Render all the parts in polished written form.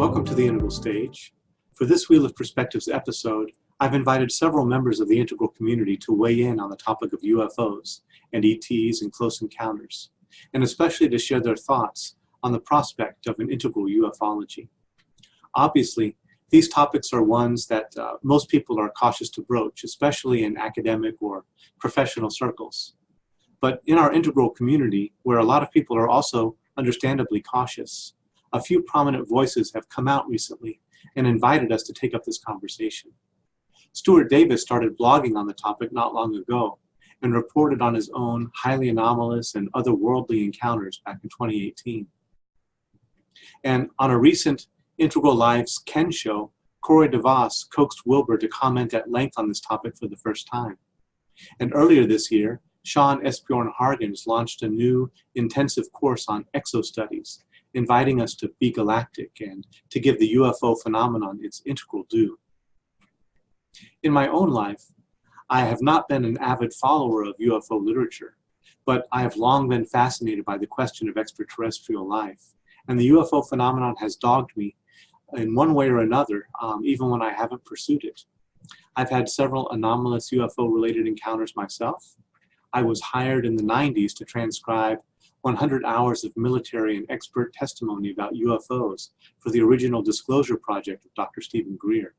Welcome to the Integral Stage. For this Wheel of Perspectives episode, I've invited several members of the Integral community to weigh in on the topic of UFOs and ETs and close encounters, and especially to share their thoughts on the prospect of an integral ufology. Obviously, these topics are ones that most people are cautious to broach, especially in academic or professional circles. But in our integral community, where a lot of people are also understandably cautious, a few prominent voices have come out recently and invited us to take up this conversation. Stuart Davis started blogging on the topic not long ago and reported on his own highly anomalous and otherworldly encounters back in 2018. And on a recent Integral Live's Ken show, Corey DeVos coaxed Wilbur to comment at length on this topic for the first time. And earlier this year, Sean Esbjörn-Hargens launched a new intensive course on exo studies, inviting us to be galactic and to give the UFO phenomenon its integral due. In my own life, I have not been an avid follower of UFO literature, but I have long been fascinated by the question of extraterrestrial life, and the UFO phenomenon has dogged me in one way or another, even when I haven't pursued it. I've had several anomalous UFO-related encounters myself. I was hired in the 90s to transcribe 100 hours of military and expert testimony about UFOs for the original Disclosure Project of Dr. Stephen Greer.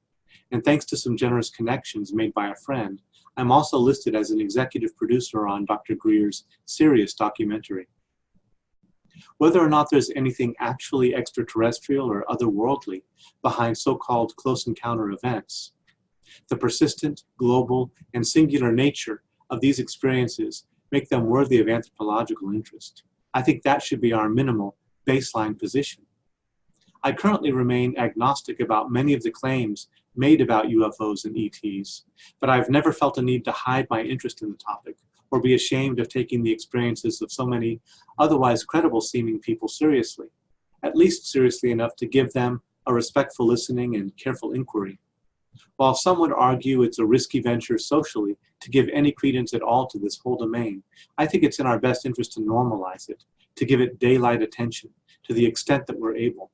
And thanks to some generous connections made by a friend, I'm also listed as an executive producer on Dr. Greer's Sirius documentary. Whether or not there's anything actually extraterrestrial or otherworldly behind so-called close encounter events, the persistent, global, and singular nature of these experiences make them worthy of anthropological interest. I think that should be our minimal baseline position. I currently remain agnostic about many of the claims made about UFOs and ETs, but I've never felt a need to hide my interest in the topic or be ashamed of taking the experiences of so many otherwise credible-seeming people seriously, at least seriously enough to give them a respectful listening and careful inquiry. While some would argue it's a risky venture socially to give any credence at all to this whole domain, I think it's in our best interest to normalize it, to give it daylight attention to the extent that we're able.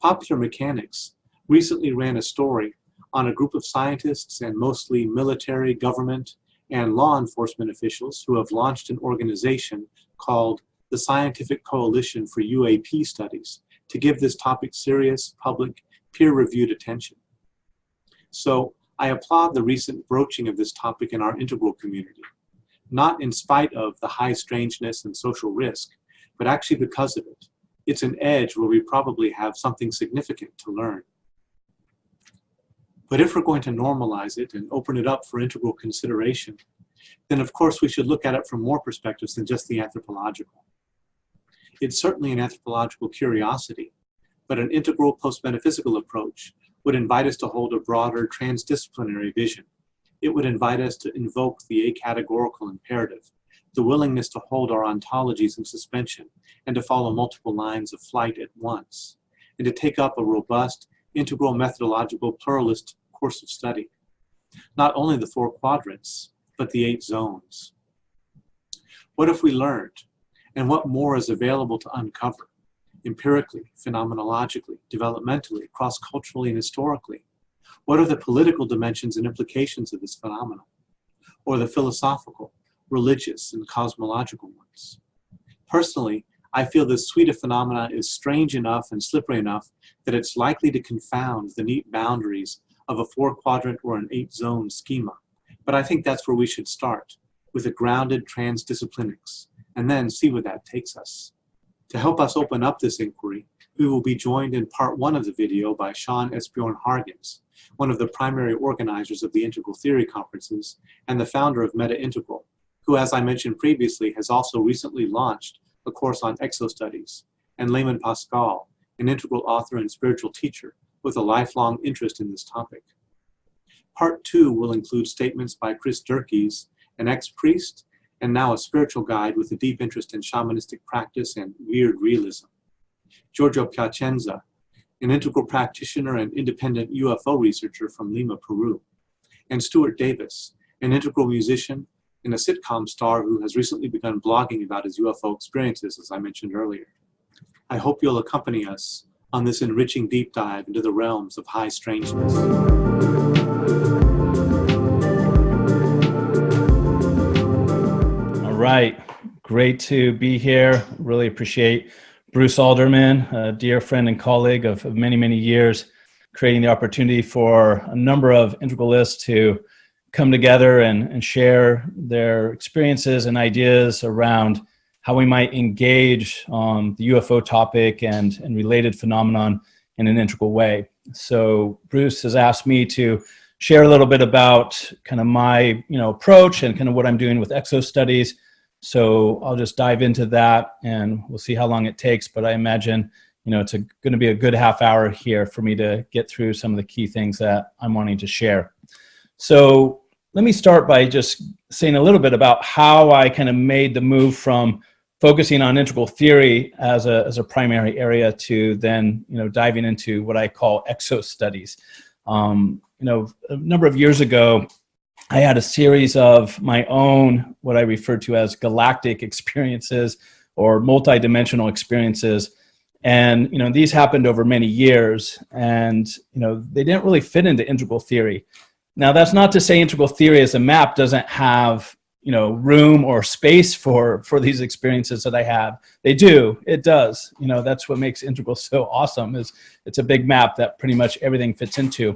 Popular Mechanics recently ran a story on a group of scientists and mostly military, government, and law enforcement officials who have launched an organization called the Scientific Coalition for UAP Studies to give this topic serious, public, peer-reviewed attention. So I applaud the recent broaching of this topic in our integral community, not in spite of the high strangeness and social risk, but actually because of it. It's an edge where we probably have something significant to learn. But if we're going to normalize it and open it up for integral consideration, then of course we should look at it from more perspectives than just the anthropological. It's certainly an anthropological curiosity, but an integral post-metaphysical approach would invite us to hold a broader transdisciplinary vision. It would invite us to invoke the acategorical imperative, the willingness to hold our ontologies in suspension and to follow multiple lines of flight at once, and to take up a robust, integral methodological pluralist course of study. Not only the 4 quadrants, but the 8 zones. What if we learned, and what more is available to uncover? Empirically, phenomenologically, developmentally, cross-culturally, and historically? What are the political dimensions and implications of this phenomenon? Or the philosophical, religious, and cosmological ones? Personally, I feel this suite of phenomena is strange enough and slippery enough that it's likely to confound the neat boundaries of a 4-quadrant or an 8-zone schema. But I think that's where we should start, with a grounded transdisciplinics, and then see where that takes us. To help us open up this inquiry, we will be joined in part 1 of the video by Sean Esbjörn-Hargens, one of the primary organizers of the Integral Theory Conferences and the founder of Meta Integral, who, as I mentioned previously, has also recently launched a course on exo studies, and Layman Pascal, an integral author and spiritual teacher with a lifelong interest in this topic. Part 2 will include statements by Chris Durkes, an ex-priest and now a spiritual guide with a deep interest in shamanistic practice and weird realism. Giorgio Piacenza, an integral practitioner and independent UFO researcher from Lima, Peru. And Stuart Davis, an integral musician and a sitcom star who has recently begun blogging about his UFO experiences, as I mentioned earlier. I hope you'll accompany us on this enriching deep dive into the realms of high strangeness. All right, great to be here. Really appreciate Bruce Alderman, a dear friend and colleague of many, many years, creating the opportunity for a number of integralists to come together and share their experiences and ideas around how we might engage on the UFO topic and related phenomenon in an integral way. So Bruce has asked me to share a little bit about kind of my approach and kind of what I'm doing with exo studies. So I'll just dive into that and we'll see how long it takes. But I imagine it's going to be a good half hour here for me to get through some of the key things that I'm wanting to share. So let me start by just saying a little bit about how I kind of made the move from focusing on integral theory as a primary area to then diving into what I call exo studies. A number of years ago, I had a series of my own, what I refer to as galactic experiences or multidimensional experiences. And, these happened over many years and, they didn't really fit into integral theory. Now, that's not to say integral theory as a map doesn't have, room or space for these experiences that I have. They do. It does. That's what makes integral so awesome is it's a big map that pretty much everything fits into.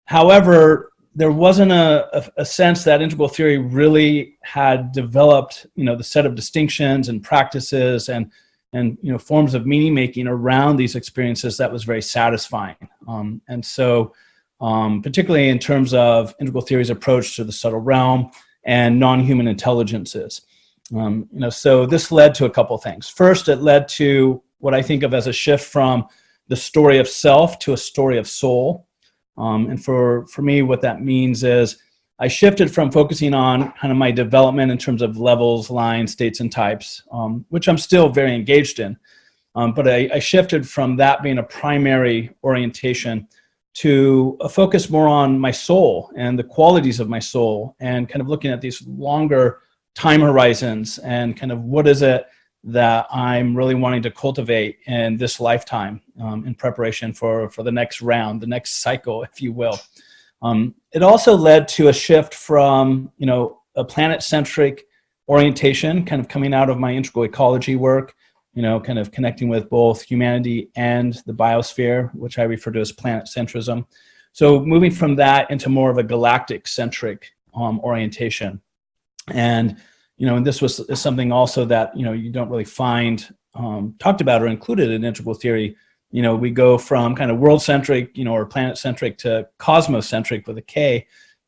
However, there wasn't a sense that integral theory really had developed, the set of distinctions and practices and forms of meaning making around these experiences that was very satisfying. And so, particularly in terms of integral theory's approach to the subtle realm and non-human intelligences. So this led to a couple things. First, it led to what I think of as a shift from the story of self to a story of soul. And for me, what that means is I shifted from focusing on kind of my development in terms of levels, lines, states, and types, which I'm still very engaged in. But I shifted from that being a primary orientation to a focus more on my soul and the qualities of my soul and kind of looking at these longer time horizons and kind of what is it that I'm really wanting to cultivate in this lifetime in preparation for the next round, the next cycle, if you will. It also led to a shift from, a planet-centric orientation, kind of coming out of my integral ecology work, kind of connecting with both humanity and the biosphere, which I refer to as planet centrism. So moving from that into more of a galactic-centric orientation. And, and this was something also that, you don't really find talked about or included in integral theory. We go from kind of world-centric, or planet-centric to cosmocentric with a K,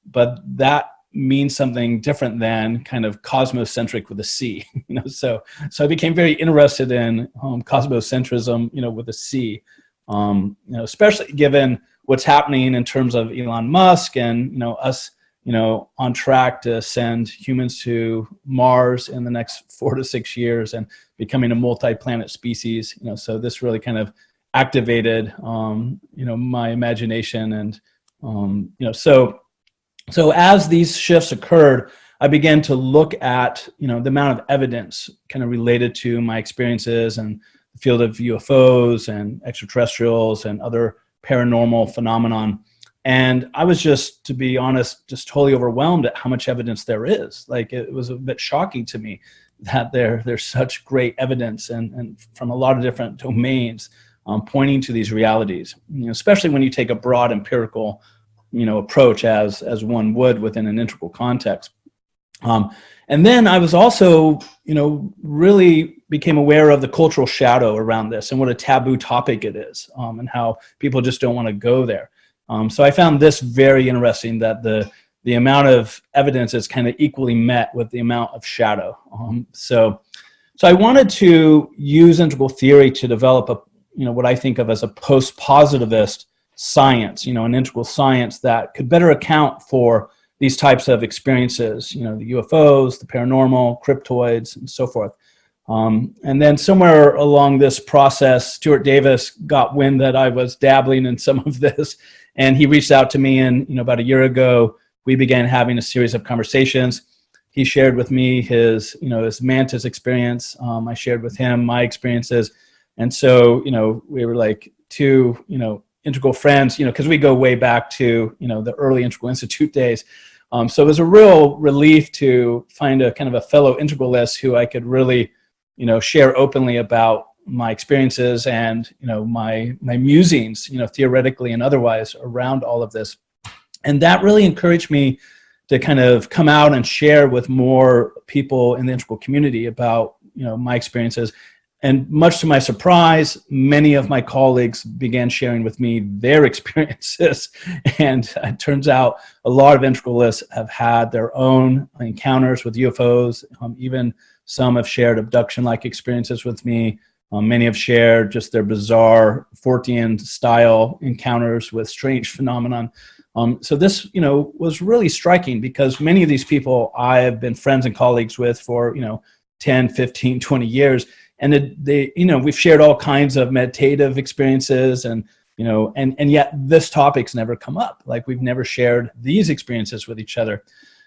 but that means something different than kind of cosmocentric with a C. So I became very interested in cosmocentrism, with a C, especially given what's happening in terms of Elon Musk and us, on track to send humans to Mars in the next 4 to 6 years and becoming a multi-planet species. So this really kind of activated, my imagination and, So as these shifts occurred, I began to look at, the amount of evidence kind of related to my experiences and the field of UFOs and extraterrestrials and other paranormal phenomenon. And I was just, to be honest, just totally overwhelmed at how much evidence there is. Like it was a bit shocking to me that there's such great evidence and from a lot of different domains pointing to these realities, especially when you take a broad empirical approach as one would within an integral context. And then I was also, really became aware of the cultural shadow around this and what a taboo topic it is, and how people just don't want to go there. So I found this very interesting, that the amount of evidence is kind of equally met with the amount of shadow. So I wanted to use integral theory to develop what I think of as a post-positivist science, an integral science that could better account for these types of experiences, the UFOs, the paranormal, cryptoids, and so forth. And then somewhere along this process, Stuart Davis got wind that I was dabbling in some of this, and he reached out to me, and about a year ago, we began having a series of conversations. He shared with me his Mantis experience. I shared with him my experiences. And so, we were like two, integral friends, because we go way back to, the early Integral Institute days. So it was a real relief to find a kind of a fellow integralist who I could really, share openly about my experiences and, my musings, theoretically and otherwise around all of this. And that really encouraged me to kind of come out and share with more people in the integral community about, my experiences. And much to my surprise, many of my colleagues began sharing with me their experiences. And it turns out a lot of integralists have had their own encounters with UFOs. Even some have shared abduction-like experiences with me. Many have shared just their bizarre Fortean-style encounters with strange phenomenon. So this, was really striking because many of these people I have been friends and colleagues with for, 10, 15, 20 years. And they, we've shared all kinds of meditative experiences and yet this topic's never come up. Like we've never shared these experiences with each other.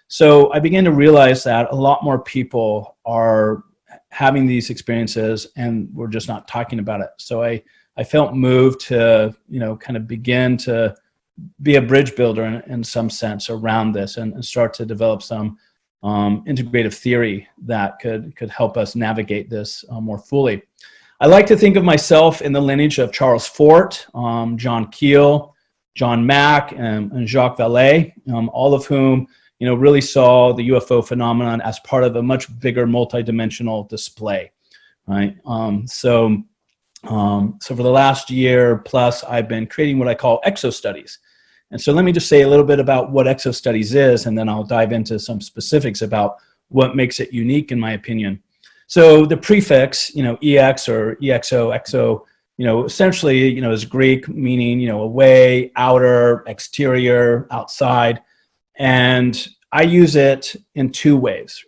So I began to realize that a lot more people are having these experiences and we're just not talking about it. So I felt moved to, kind of begin to be a bridge builder in some sense around this and start to develop some integrative theory that could help us navigate this more fully. I like to think of myself in the lineage of Charles Fort, John Keel, John Mack, and Jacques Vallée, all of whom really saw the UFO phenomenon as part of a much bigger multidimensional display, right? So for the last year plus, I've been creating what I call exo studies. And so let me just say a little bit about what exo studies is, and then I'll dive into some specifics about what makes it unique, in my opinion. So the prefix, EX or EXO, exo, essentially, is Greek, meaning, away, outer, exterior, outside. And I use it in two ways.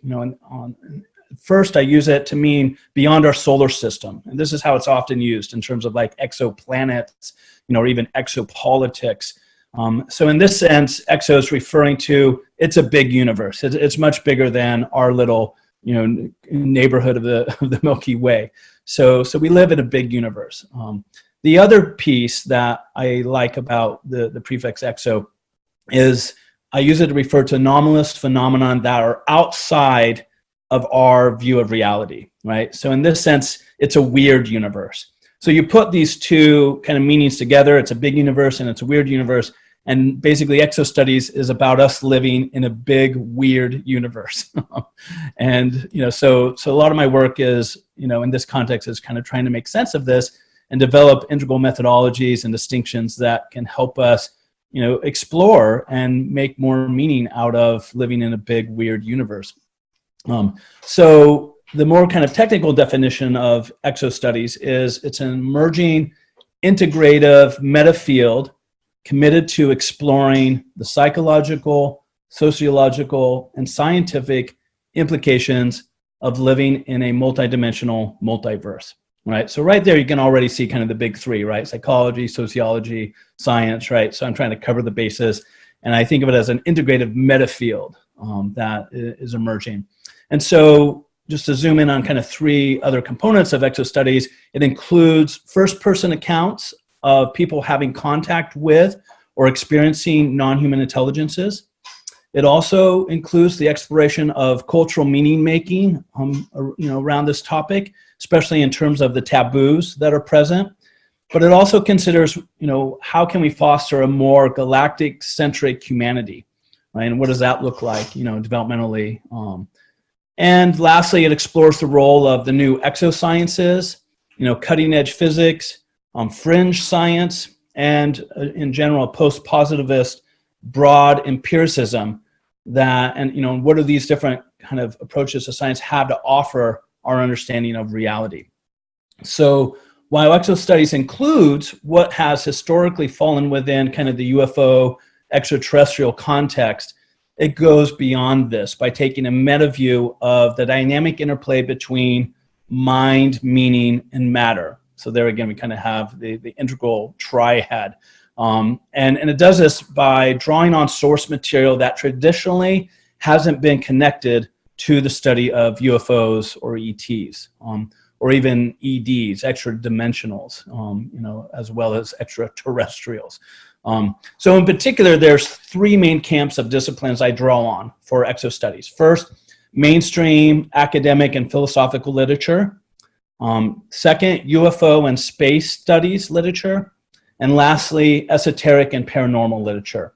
First, I use it to mean beyond our solar system. And this is how it's often used in terms of like exoplanets, or even exopolitics. So in this sense, exo is referring to, it's a big universe. It's much bigger than our little, neighborhood of the Milky Way. So we live in a big universe. The other piece that I like about the prefix exo is I use it to refer to anomalous phenomena that are outside of our view of reality, right? So in this sense, it's a weird universe. So you put these two kind of meanings together, it's a big universe and it's a weird universe, and basically exo studies is about us living in a big, weird universe. And, so a lot of my work is, in this context is kind of trying to make sense of this and develop integral methodologies and distinctions that can help us, explore and make more meaning out of living in a big, weird universe. So the more kind of technical definition of exo studies is it's an emerging integrative meta field committed to exploring the psychological, sociological, and scientific implications of living in a multidimensional multiverse, right? So right there, you can already see kind of the big three, right? Psychology, sociology, science, right? So I'm trying to cover the bases, and I think of it as an integrative meta field that is emerging. And so just to zoom in on kind of three other components of exo studies, it includes first-person accounts of people having contact with or experiencing non-human intelligences. It also includes the exploration of cultural meaning making, around this topic, especially in terms of the taboos that are present. But it also considers, how can we foster a more galactic-centric humanity, right? And what does that look like, developmentally? And lastly, it explores the role of the new exosciences, cutting-edge physics, fringe science, and in general, post-positivist broad empiricism that, and what do these different kind of approaches to science have to offer our understanding of reality. So while exo studies includes what has historically fallen within kind of the UFO extraterrestrial context, it goes beyond this by taking a meta view of the dynamic interplay between mind, meaning, and matter. So there again, we kind of have the integral triad. And it does this by drawing on source material that traditionally hasn't been connected to the study of UFOs or ETs. or even EDs, extra dimensionals, as well as extra-terrestrials. So in particular, there's three main camps of disciplines I draw on for exo studies. First, mainstream academic and philosophical literature. Second, UFO and space studies literature. And lastly, esoteric and paranormal literature.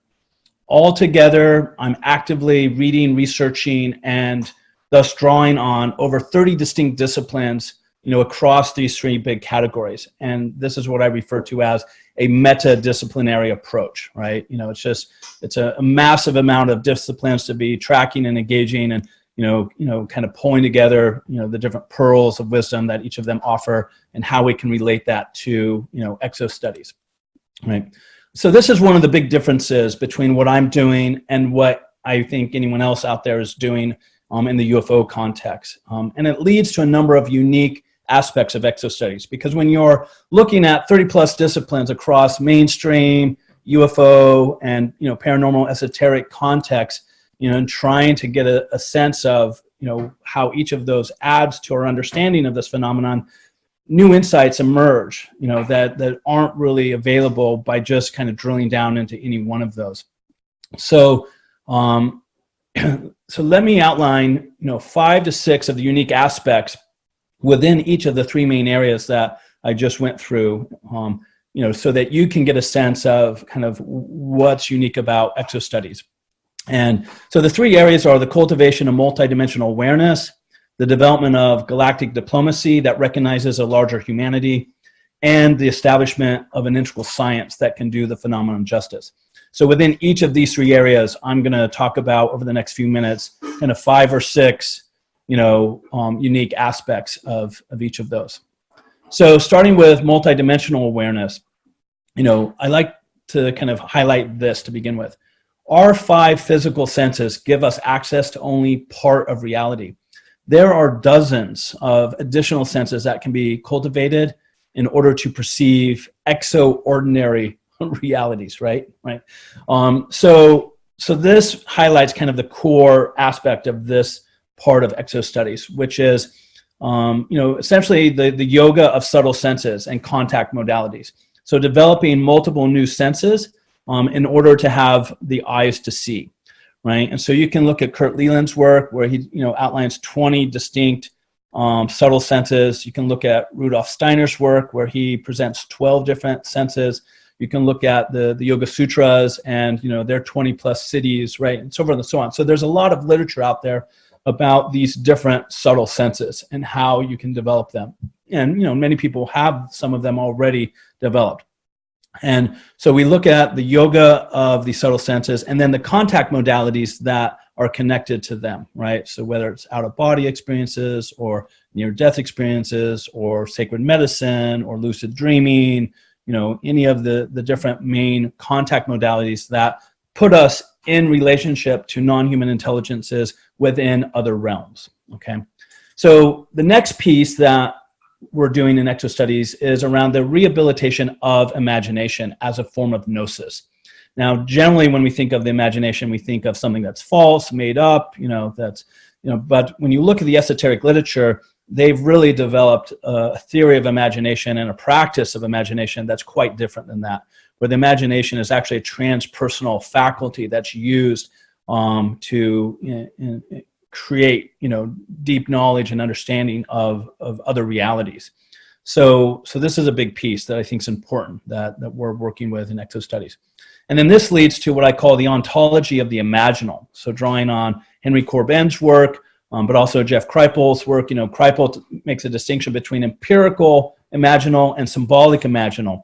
Altogether, I'm actively reading, researching, and thus drawing on over 30 distinct disciplines, across these three big categories. And this is what I refer to as a meta-disciplinary approach, right? It's a massive amount of disciplines to be tracking and engaging and, kind of pulling together, the different pearls of wisdom that each of them offer and how we can relate that to, exo studies, right? So this is one of the big differences between what I'm doing and what I think anyone else out there is doing in the UFO context. And it leads to a number of unique aspects of exo studies, because when you're looking at 30 plus disciplines across mainstream, UFO, and paranormal esoteric context, and trying to get a sense of how each of those adds to our understanding of this phenomenon, new insights emerge that aren't really available by just kind of drilling down into any one of those. So so let me outline 5 to 6 of the unique aspects within each of the three main areas that I just went through, so that you can get a sense of kind of what's unique about exo studies. And so the three areas are the cultivation of multidimensional awareness, the development of galactic diplomacy that recognizes a larger humanity, and the establishment of an integral science that can do the phenomenon justice. So within each of these three areas, I'm going to talk about over the next few minutes kind of 5 or 6 unique aspects of each of those. So starting with multidimensional awareness, I like to kind of highlight this to begin with. Our 5 physical senses give us access to only part of reality. There are dozens of additional senses that can be cultivated in order to perceive extraordinary realities, right? So this highlights kind of the core aspect of this part of exo studies, which is, essentially the yoga of subtle senses and contact modalities. So developing multiple new senses in order to have the eyes to see, right? And so you can look at Kurt Leland's work where he, outlines 20 distinct subtle senses. You can look at Rudolf Steiner's work where he presents 12 different senses. You can look at the Yoga Sutras and, their 20 plus cities, right? And so forth and so on. So there's a lot of literature out there about these different subtle senses and how you can develop them. And, many people have some of them already developed. And so we look at the yoga of the subtle senses and then the contact modalities that are connected to them, right? So whether it's out-of-body experiences or near-death experiences or sacred medicine or lucid dreaming, any of the different main contact modalities that put us in relationship to non-human intelligences within other realms, okay? So the next piece that we're doing in exo studies is around the rehabilitation of imagination as a form of gnosis. Now, generally, when we think of the imagination, we think of something that's false, made up, but when you look at the esoteric literature, they've really developed a theory of imagination and a practice of imagination that's quite different than that, where the imagination is actually a transpersonal faculty that's used to create, deep knowledge and understanding of other realities. So this is a big piece that I think is important that we're working with in exo studies. And then this leads to what I call the ontology of the imaginal. So drawing on Henry Corbin's work, but also Jeff Kripal's work. Kripal makes a distinction between empirical imaginal and symbolic imaginal,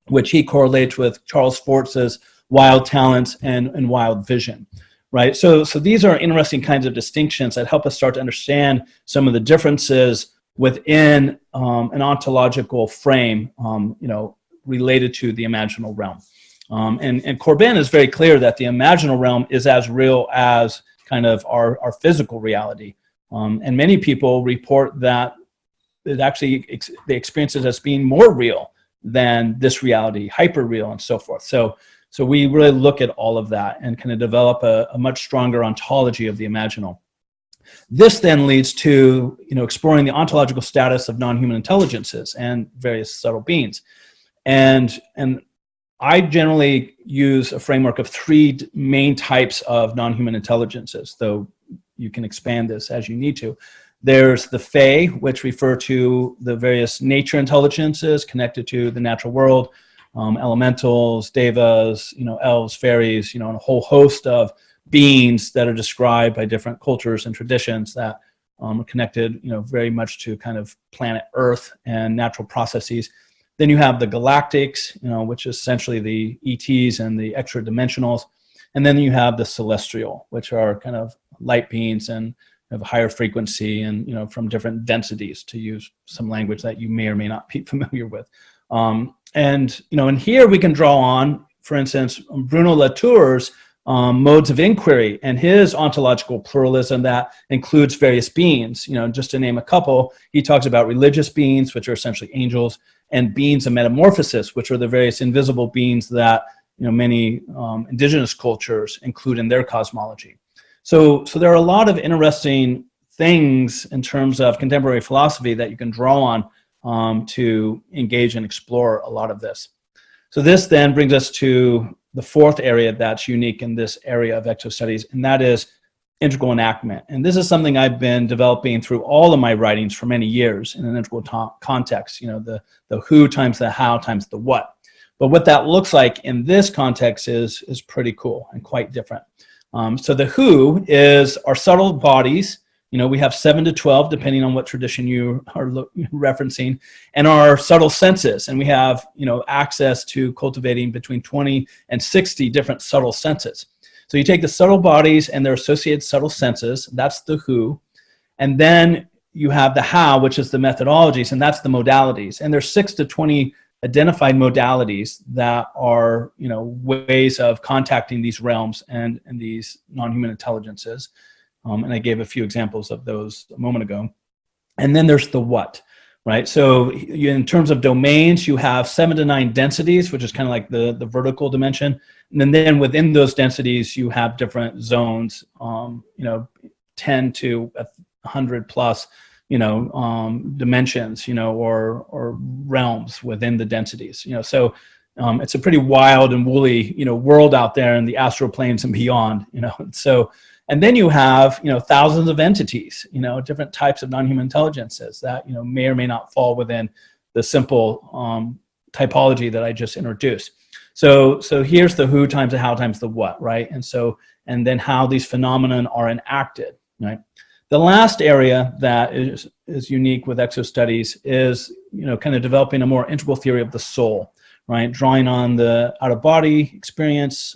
which he correlates with Charles Fortz's wild talents and wild vision, right? So these are interesting kinds of distinctions that help us start to understand some of the differences within an ontological frame, related to the imaginal realm. And Corbin is very clear that the imaginal realm is as real as kind of our physical reality. And many people report that it actually, they experience it as being more real than this reality, hyper real and so forth. So we really look at all of that and kind of develop a much stronger ontology of the imaginal. This then leads to, exploring the ontological status of non-human intelligences and various subtle beings. And I generally use a framework of three main types of non-human intelligences, though you can expand this as you need to. There's the Fae, which refer to the various nature intelligences connected to the natural world, elementals, devas, elves, fairies, and a whole host of beings that are described by different cultures and traditions that are connected, very much to kind of planet Earth and natural processes. Then you have the galactics, which is essentially the ETs and the extra-dimensionals. And then you have the celestial, which are kind of light beings and have a higher frequency and, from different densities, to use some language that you may or may not be familiar with. And here we can draw on, for instance, Bruno Latour's modes of inquiry and his ontological pluralism that includes various beings. Just to name a couple, he talks about religious beings, which are essentially angels, and beings of metamorphosis, which are the various invisible beings that many indigenous cultures include in their cosmology. So there are a lot of interesting things in terms of contemporary philosophy that you can draw on to engage and explore a lot of this. So this then brings us to the fourth area that's unique in this area of exo studies, and that is integral enactment. And this is something I've been developing through all of my writings for many years in an integral context, the who times the how times the what. But what that looks like in this context is pretty cool and quite different. So the who is our subtle bodies. We have 7 to 12, depending on what tradition you are referencing, and our subtle senses. And we have, access to cultivating between 20 and 60 different subtle senses. So you take the subtle bodies and their associated subtle senses, that's the who. And then you have the how, which is the methodologies, and that's the modalities. And there's 6 to 20 identified modalities that are, ways of contacting these realms and these non-human intelligences. And I gave a few examples of those a moment ago. And then there's the what, right? So in terms of domains, you have 7 to 9 densities, which is kind of like the vertical dimension. And then within those densities, you have different zones, 10 to 100 plus, dimensions, or realms within the densities, So it's a pretty wild and woolly, world out there in the astral planes and beyond, So, and then you have, thousands of entities, different types of non-human intelligences that, may or may not fall within the simple typology that I just introduced. So here's the who times the how times the what, right? And then how these phenomena are enacted, right? The last area that is unique with exo studies is, kind of developing a more integral theory of the soul, right? Drawing on the out-of-body experience,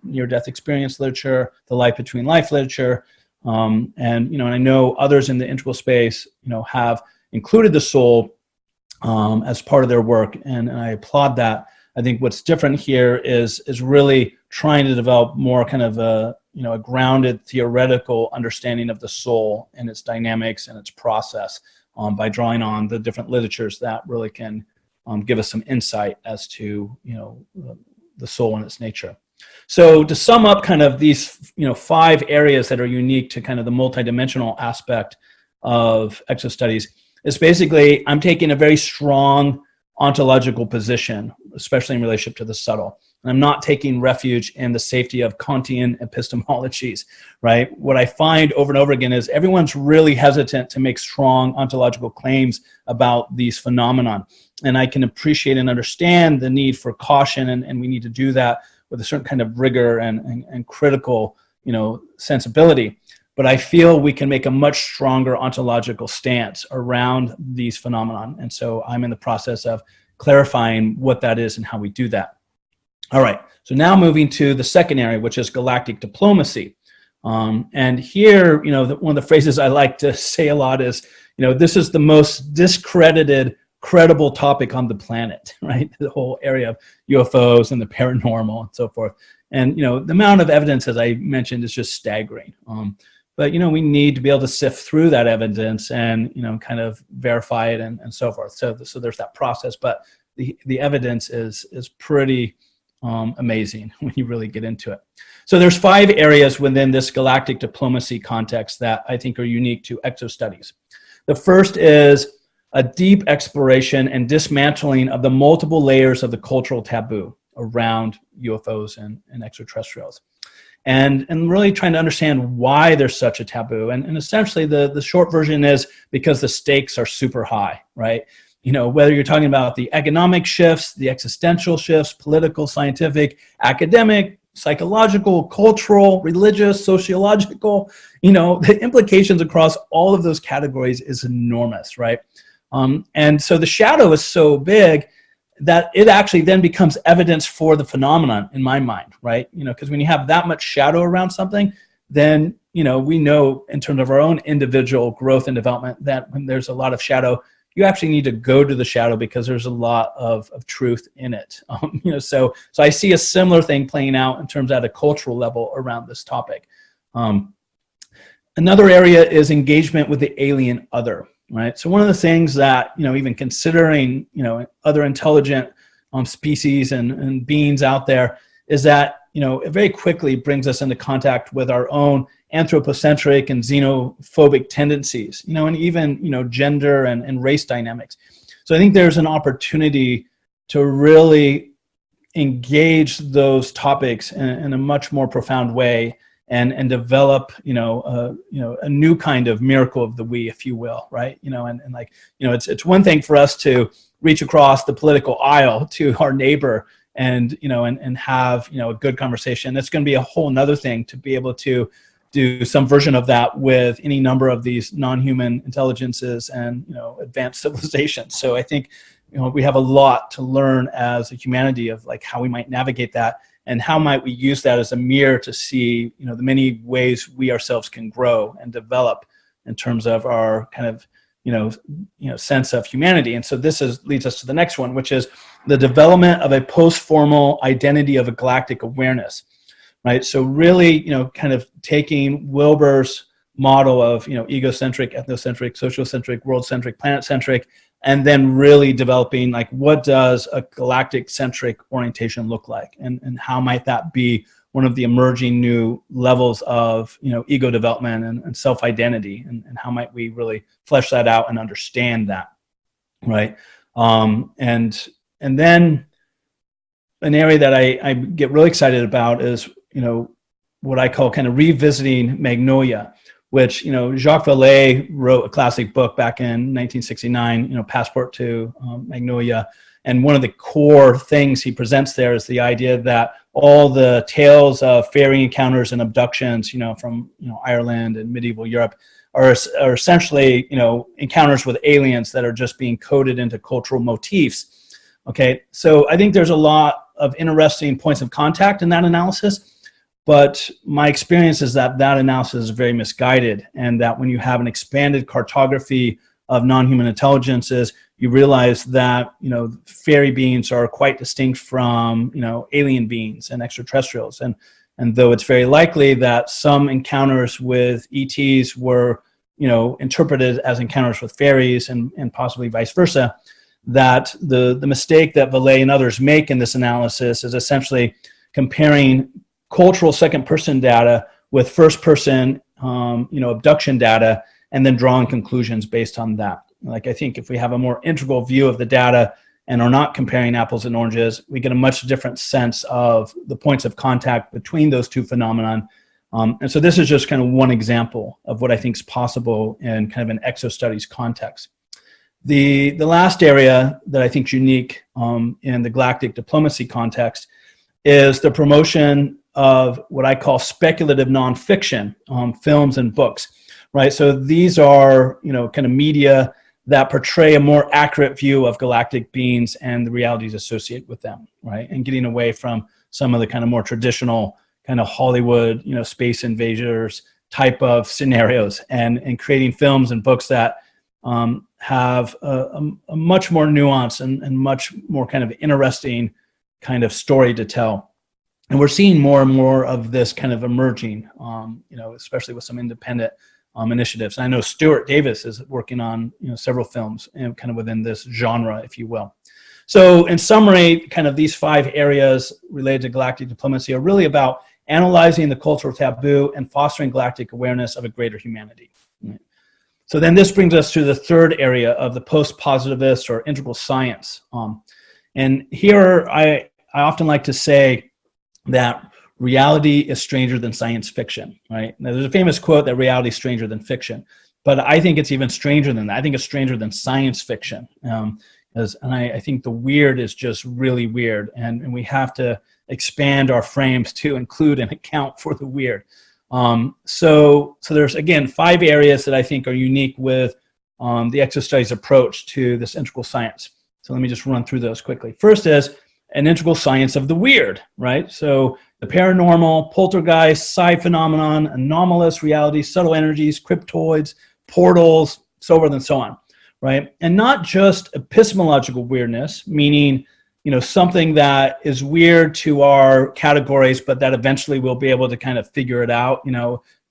near-death experience literature, the life between life literature, and I know others in the integral space, have included the soul as part of their work, and I applaud that. I think what's different here is really trying to develop more kind of a grounded theoretical understanding of the soul and its dynamics and its process by drawing on the different literatures that really can give us some insight as to the soul and its nature. So to sum up kind of these 5 areas that are unique to kind of the multidimensional aspect of exo studies is basically I'm taking a very strong ontological position, especially in relationship to the subtle. And I'm not taking refuge in the safety of Kantian epistemologies, right? What I find over and over again is everyone's really hesitant to make strong ontological claims about these phenomenon. And I can appreciate and understand the need for caution, and we need to do that with a certain kind of rigor and critical, sensibility. But I feel we can make a much stronger ontological stance around these phenomenon. And so I'm in the process of clarifying what that is and how we do that. All right, so now moving to the second area, which is galactic diplomacy. And here, one of the phrases I like to say a lot is, this is the most discredited, credible topic on the planet, right? The whole area of UFOs and the paranormal and so forth. And, the amount of evidence, as I mentioned, is just staggering. But, we need to be able to sift through that evidence and, kind of verify it and so forth. So there's that process, but the evidence is pretty amazing when you really get into it. So there's 5 areas within this galactic diplomacy context that I think are unique to exo studies. The first is a deep exploration and dismantling of the multiple layers of the cultural taboo around UFOs and extraterrestrials. And really trying to understand why there's such a taboo. And essentially the short version is because the stakes are super high, right? You know, whether you're talking about the economic shifts, the existential shifts, political, scientific, academic, psychological, cultural, religious, sociological, you know, the implications across all of those categories is enormous, right? And so the shadow is so big that it actually then becomes evidence for the phenomenon in my mind, right? You know, because when you have that much shadow around something, then, you know, we know in terms of our own individual growth and development that when there's a lot of shadow, you actually need to go to the shadow because there's a lot of truth in it. You know, so I see a similar thing playing out in terms at a cultural level around this topic. Another area is engagement with the alien other, right? So one of the things that, you know, even considering, you know, other intelligent species and beings out there is that, you know, it very quickly brings us into contact with our own anthropocentric and xenophobic tendencies, you know, and even, you know, gender and race dynamics. So I think there's an opportunity to really engage those topics in a much more profound way and develop, you know, a new kind of miracle of the we, if you will, right? You know, and like, you know, it's one thing for us to reach across the political aisle to our neighbor and, you know, and have, you know, a good conversation. It's going to be a whole nother thing to be able to do some version of that with any number of these non-human intelligences and, you know, advanced civilizations. So I think, you know, we have a lot to learn as a humanity of like how we might navigate that and how might we use that as a mirror to see, you know, the many ways we ourselves can grow and develop in terms of our kind of, you know, sense of humanity. And so this leads us to the next one, which is the development of a post-formal identity of a galactic awareness. Right, so really, you know, kind of taking Wilber's model of, you know, egocentric, ethnocentric, sociocentric, world-centric, planet-centric, and then really developing like what does a galactic-centric orientation look like, and how might that be one of the emerging new levels of, you know, ego development and self-identity, and how might we really flesh that out and understand that, right? And then an area that I get really excited about is, you know, what I call kind of revisiting Magnolia, which, you know, Jacques Vallée wrote a classic book back in 1969, you know, Passport to Magnolia. And one of the core things he presents there is the idea that all the tales of fairy encounters and abductions, you know, from, you know, Ireland and medieval Europe are essentially, you know, encounters with aliens that are just being coded into cultural motifs. Okay, so I think there's a lot of interesting points of contact in that analysis. But my experience is that that analysis is very misguided, and that when you have an expanded cartography of non-human intelligences, you realize that, you know, fairy beings are quite distinct from, you know, alien beings and extraterrestrials. And though it's very likely that some encounters with ETs were, you know, interpreted as encounters with fairies and possibly vice versa, that the mistake that Vallée and others make in this analysis is essentially comparing cultural second-person data with first-person, you know, abduction data, and then drawing conclusions based on that. Like, I think if we have a more integral view of the data and are not comparing apples and oranges, we get a much different sense of the points of contact between those two phenomenon. And so this is just kind of one example of what I think is possible in kind of an exo studies context. The last area that I think is unique in the galactic diplomacy context is the promotion of what I call speculative nonfiction, films and books, right? So these are, you know, kind of media that portray a more accurate view of galactic beings and the realities associated with them, right? And getting away from some of the kind of more traditional kind of Hollywood, you know, space invaders type of scenarios, and creating films and books that have a much more nuanced and much more kind of interesting kind of story to tell. And we're seeing more and more of this kind of emerging, you know, especially with some independent initiatives. I know Stuart Davis is working on, you know, several films, you know, kind of within this genre, if you will. So in summary, kind of these 5 areas related to galactic diplomacy are really about analyzing the cultural taboo and fostering galactic awareness of a greater humanity. So then this brings us to the 3rd area of the post-positivist or integral science. And here I often like to say that reality is stranger than science fiction, right? Now, there's a famous quote that reality is stranger than fiction, but I think it's even stranger than that. I think it's stranger than science fiction. I think the weird is just really weird, and we have to expand our frames to include and account for the weird. So there's, again, 5 areas that I think are unique with the Exo Studies approach to this integral science. So let me just run through those quickly. First is an integral science of the weird, right? So the paranormal, poltergeist, psi phenomenon, anomalous reality, subtle energies, cryptoids, portals, so forth and so on, right? And not just epistemological weirdness, meaning, something that is weird to our categories, but that eventually we'll be able to kind of figure it out,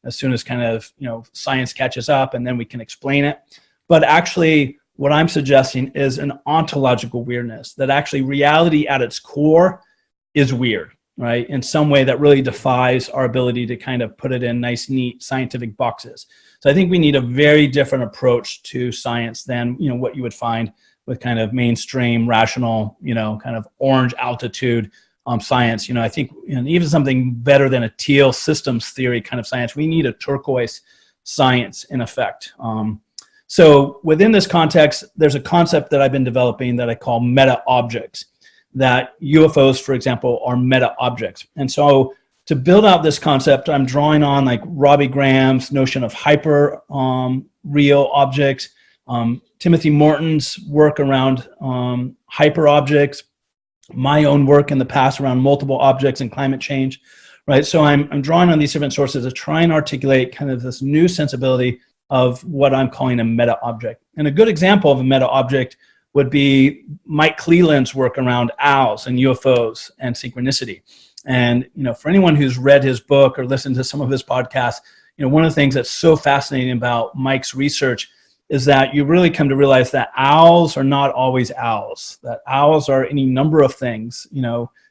as soon as kind of, science catches up, and then we can explain it. But actually, what I'm suggesting is an ontological weirdness, that actually reality at its core is weird, right? In some way that really defies our ability to kind of put it in nice, neat scientific boxes. So I think we need a very different approach to science than, what you would find with kind of mainstream, rational, kind of orange altitude science. I think even something better than a teal systems theory kind of science, we need a turquoise science in effect. So within this context, there's a concept that I've been developing that I call meta-objects, that UFOs, for example, are meta-objects. And so to build out this concept, I'm drawing on like Robbie Graham's notion of hyper real objects, Timothy Morton's work around hyper objects, my own work in the past around multiple objects and climate change, right? So I'm drawing on these different sources to try and articulate kind of this new sensibility of what I'm calling a meta-object. And a good example of a meta-object would be Mike Cleland's work around owls and UFOs and synchronicity. And, for anyone who's read his book or listened to some of his podcasts, one of the things that's so fascinating about Mike's research is that you really come to realize that owls are not always owls, that owls are any number of things,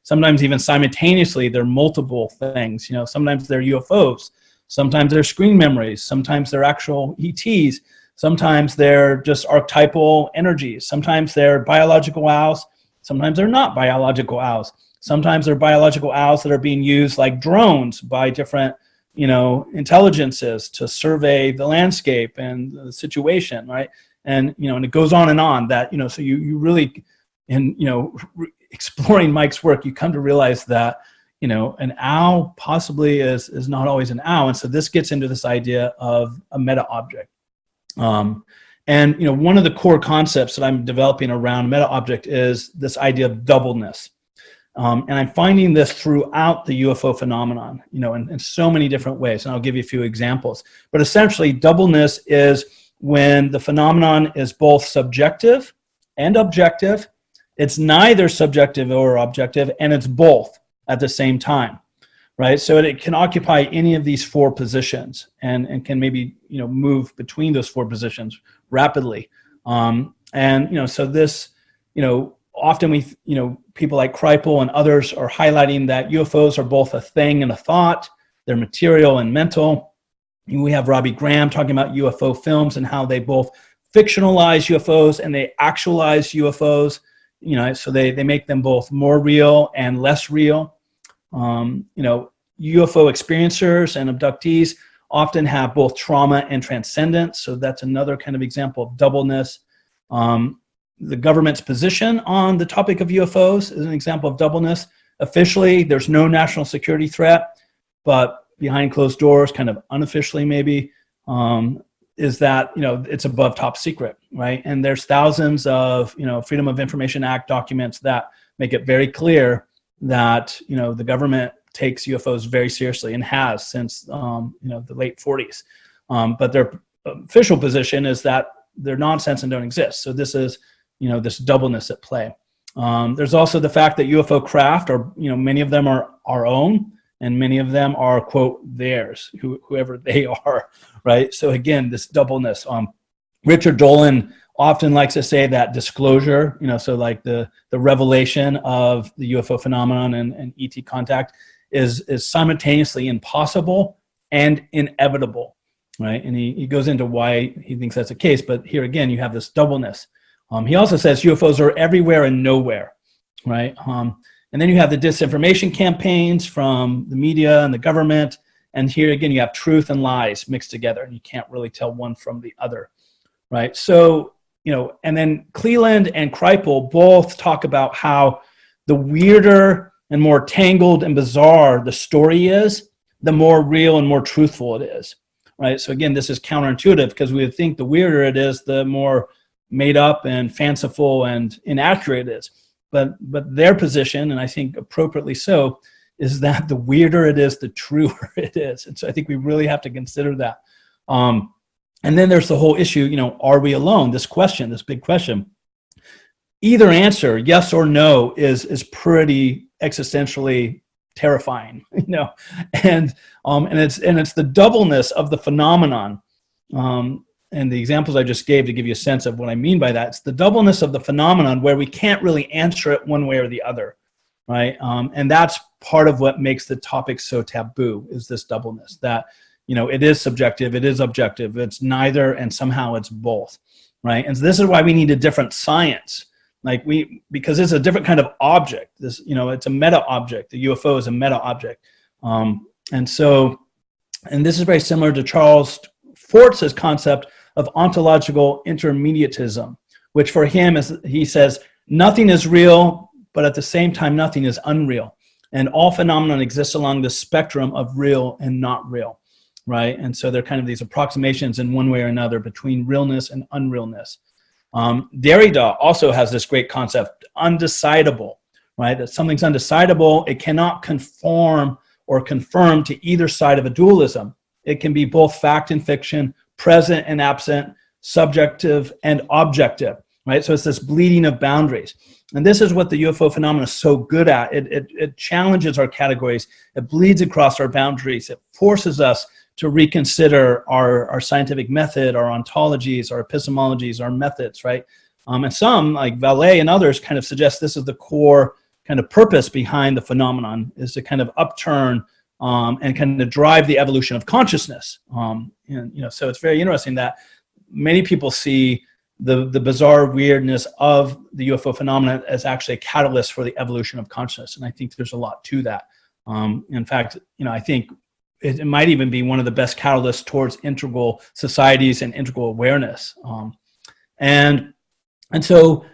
sometimes even simultaneously, they're multiple things, sometimes they're UFOs, sometimes they're screen memories, sometimes they're actual ETs, sometimes they're just archetypal energies, sometimes they're biological owls, sometimes they're not biological owls, sometimes they're biological owls that are being used like drones by different intelligences to survey the landscape and the situation, right? And, and it goes on and on that, so you really, exploring Mike's work, you come to realize that, an owl possibly is not always an owl. And so this gets into this idea of a meta object. And, one of the core concepts that I'm developing around meta object is this idea of doubleness. And I'm finding this throughout the UFO phenomenon, in so many different ways. And I'll give you a few examples. But essentially, doubleness is when the phenomenon is both subjective and objective. It's neither subjective or objective, and it's both at the same time, right? So it can occupy any of these 4 positions and can maybe, move between those 4 positions rapidly. So this, often we, people like Kripal and others are highlighting that UFOs are both a thing and a thought. They're material and mental. We have Robbie Graham talking about UFO films and how they both fictionalize UFOs and they actualize UFOs. So they make them both more real and less real. UFO experiencers and abductees often have both trauma and transcendence. So that's another kind of example of doubleness. The government's position on the topic of UFOs is an example of doubleness. Officially, there's no national security threat, but behind closed doors, kind of unofficially maybe, is that, it's above top secret, right? And there's thousands of, Freedom of Information Act documents that make it very clear that, the government takes UFOs very seriously and has since, the late 40s. But their official position is that they're nonsense and don't exist. So this is, this doubleness at play. There's also the fact that UFO craft are, many of them are our own, and many of them are, quote, theirs, whoever they are, right? So again, this doubleness. Richard Dolan often likes to say that disclosure, so like the revelation of the UFO phenomenon and ET contact is simultaneously impossible and inevitable, right? And he goes into why he thinks that's the case, but here again, you have this doubleness. He also says UFOs are everywhere and nowhere, right? And then you have the disinformation campaigns from the media and the government, and here again, you have truth and lies mixed together, and you can't really tell one from the other, right? So, and then Cleland and Kripal both talk about how the weirder and more tangled and bizarre the story is, the more real and more truthful it is, right? So again, this is counterintuitive because we would think the weirder it is, the more made up and fanciful and inaccurate it is. But their position, and I think appropriately so, is that the weirder it is, the truer it is. And so I think we really have to consider that. And then there's the whole issue, are we alone? This question, this big question. Either answer, yes or no, is pretty existentially terrifying, and it's the doubleness of the phenomenon. And the examples I just gave to give you a sense of what I mean by that, it's the doubleness of the phenomenon where we can't really answer it one way or the other, right? And that's part of what makes the topic so taboo, is this doubleness, that it is subjective, it is objective, it's neither, and somehow it's both, right? And so this is why we need a different science, because it's a different kind of object. This, it's a meta object. The UFO is a meta object, and this is very similar to Charles Fort's concept of ontological intermediatism, which for him is, he says, nothing is real, but at the same time, nothing is unreal, and all phenomenon exists along the spectrum of real and not real. Right? And so they're kind of these approximations in one way or another between realness and unrealness. Derrida also has this great concept, undecidable, right? That something's undecidable, it cannot conform or confirm to either side of a dualism. It can be both fact and fiction, present and absent, subjective and objective, right? So it's this bleeding of boundaries. And this is what the UFO phenomenon is so good at. It challenges our categories. It bleeds across our boundaries. It forces us to reconsider our scientific method, our ontologies, our epistemologies, our methods, right? And some, like Vallée and others, kind of suggest this is the core kind of purpose behind the phenomenon, is to kind of upturn and kind of drive the evolution of consciousness. So it's very interesting that many people see the bizarre weirdness of the UFO phenomenon as actually a catalyst for the evolution of consciousness. And I think there's a lot to that. In fact, I think it might even be one of the best catalysts towards integral societies and integral awareness. And so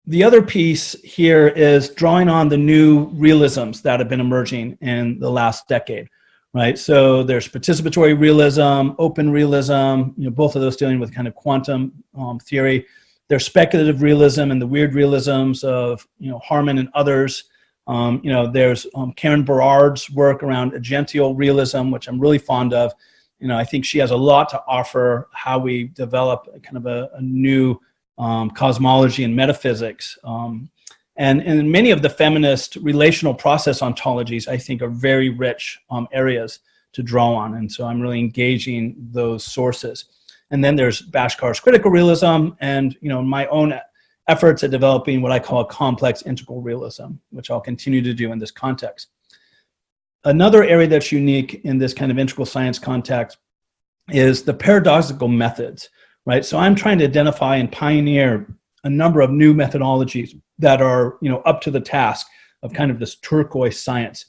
the other piece here is drawing on the new realisms that have been emerging in the last decade, right? So there's participatory realism, open realism, both of those dealing with kind of quantum theory. There's speculative realism and the weird realisms of, Harman and others. There's Karen Berard's work around agential realism, which I'm really fond of. I think she has a lot to offer how we develop kind of a new cosmology and metaphysics. And many of the feminist relational process ontologies, I think, are very rich areas to draw on. And so I'm really engaging those sources. And then there's Bashkar's critical realism and, my own efforts at developing what I call a complex integral realism, which I'll continue to do in this context. Another area that's unique in this kind of integral science context is the paradoxical methods, right? So I'm trying to identify and pioneer a number of new methodologies that are, up to the task of kind of this turquoise science.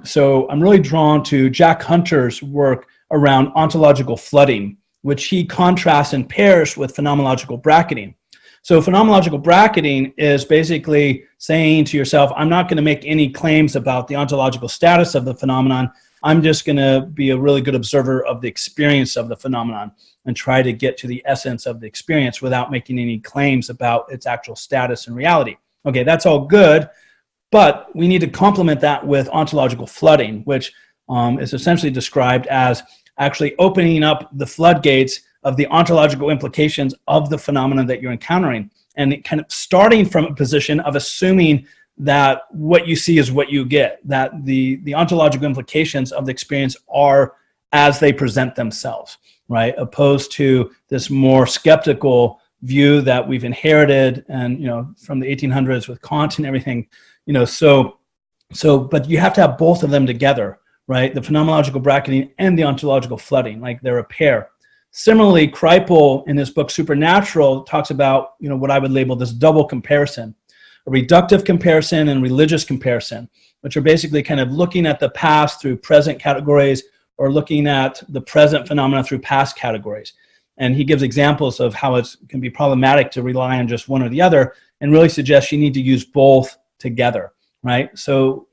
So I'm really drawn to Jack Hunter's work around ontological flooding, which he contrasts and pairs with phenomenological bracketing. So phenomenological bracketing is basically saying to yourself, I'm not going to make any claims about the ontological status of the phenomenon. I'm just going to be a really good observer of the experience of the phenomenon and try to get to the essence of the experience without making any claims about its actual status and reality. Okay, that's all good, but we need to complement that with ontological flooding, which is essentially described as actually opening up the floodgates of the ontological implications of the phenomenon that you're encountering, and kind of starting from a position of assuming that what you see is what you get, that the ontological implications of the experience are as they present themselves, right? Opposed to this more skeptical view that we've inherited, and from the 1800s with Kant and everything. But you have to have both of them together, right? The phenomenological bracketing and the ontological flooding, like they're a pair. Similarly, Kripal in his book Supernatural talks about what I would label this double comparison, a reductive comparison and religious comparison, which are basically kind of looking at the past through present categories or looking at the present phenomena through past categories. And he gives examples of how it can be problematic to rely on just one or the other, and really suggests you need to use both together, right? So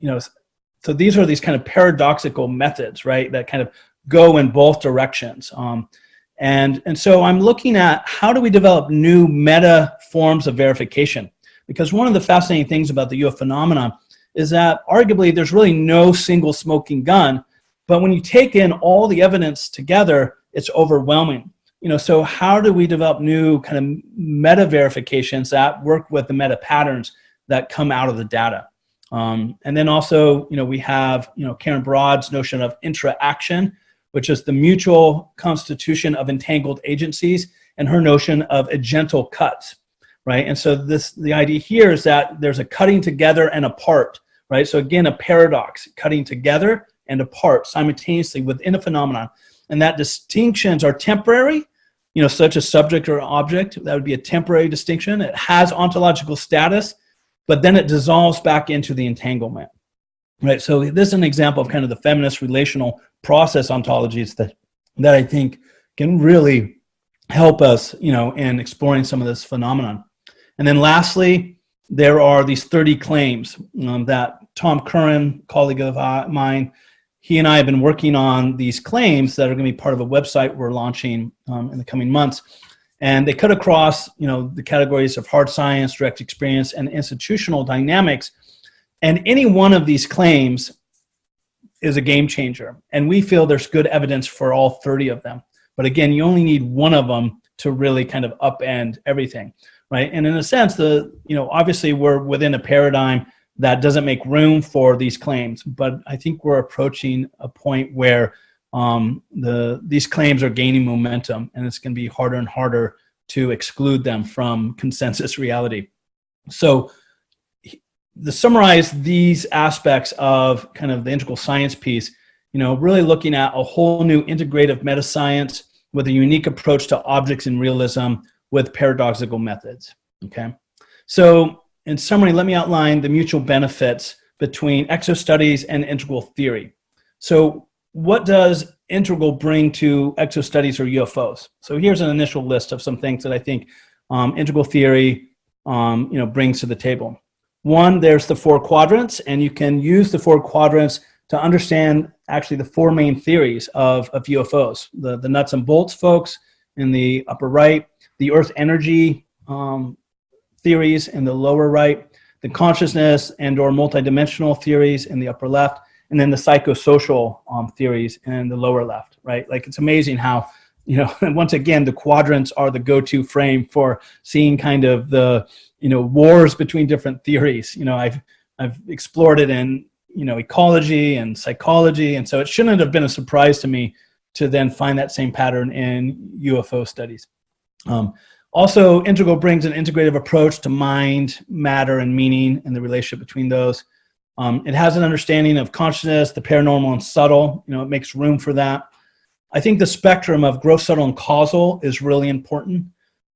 these are these kind of paradoxical methods, right, that kind of go in both directions. And so I'm looking at how do we develop new meta forms of verification? Because one of the fascinating things about the UFO phenomenon is that arguably there's really no single smoking gun, but when you take in all the evidence together, it's overwhelming. So how do we develop new kind of meta verifications that work with the meta patterns that come out of the data? And then also, we have, Karen Broad's notion of interaction, which is the mutual constitution of entangled agencies, and her notion of agental cuts, right? And so the idea here is that there's a cutting together and apart, right? So again, a paradox, cutting together and apart simultaneously within a phenomenon, and that distinctions are temporary, such as subject or object. That would be a temporary distinction. It has ontological status, but then it dissolves back into the entanglement, right? So this is an example of kind of the feminist relational process ontologies that I think can really help us, in exploring some of this phenomenon. And then lastly, there are these 30 claims that Tom Curran, colleague of mine, he and I have been working on these claims that are going to be part of a website we're launching in the coming months. And they cut across, the categories of hard science, direct experience, and institutional dynamics. And any one of these claims is a game changer. And we feel there's good evidence for all 30 of them. But again, you only need one of them to really kind of upend everything, right? And in a sense, obviously we're within a paradigm that doesn't make room for these claims, but I think we're approaching a point where these claims are gaining momentum, and it's going to be harder and harder to exclude them from consensus reality. So to summarize these aspects of kind of the integral science piece, really looking at a whole new integrative meta-science with a unique approach to objects in realism with paradoxical methods, okay? So in summary, let me outline the mutual benefits between exo studies and integral theory. So what does integral bring to exo studies or UFOs? So here's an initial list of some things that I think integral theory brings to the table. One, there's the 4 quadrants, and you can use the 4 quadrants to understand actually the 4 main theories of UFOs. The nuts and bolts folks in the upper right, the Earth energy theories in the lower right, the consciousness and or multidimensional theories in the upper left, and then the psychosocial theories in the lower left, right? Like, it's amazing how, and once again, the quadrants are the go-to frame for seeing kind of the, wars between different theories. I've explored it in, ecology and psychology, and so it shouldn't have been a surprise to me to then find that same pattern in UFO studies. Also, integral brings an integrative approach to mind, matter, and meaning, and the relationship between those. It has an understanding of consciousness, the paranormal, and subtle. It makes room for that. I think the spectrum of gross, subtle, and causal is really important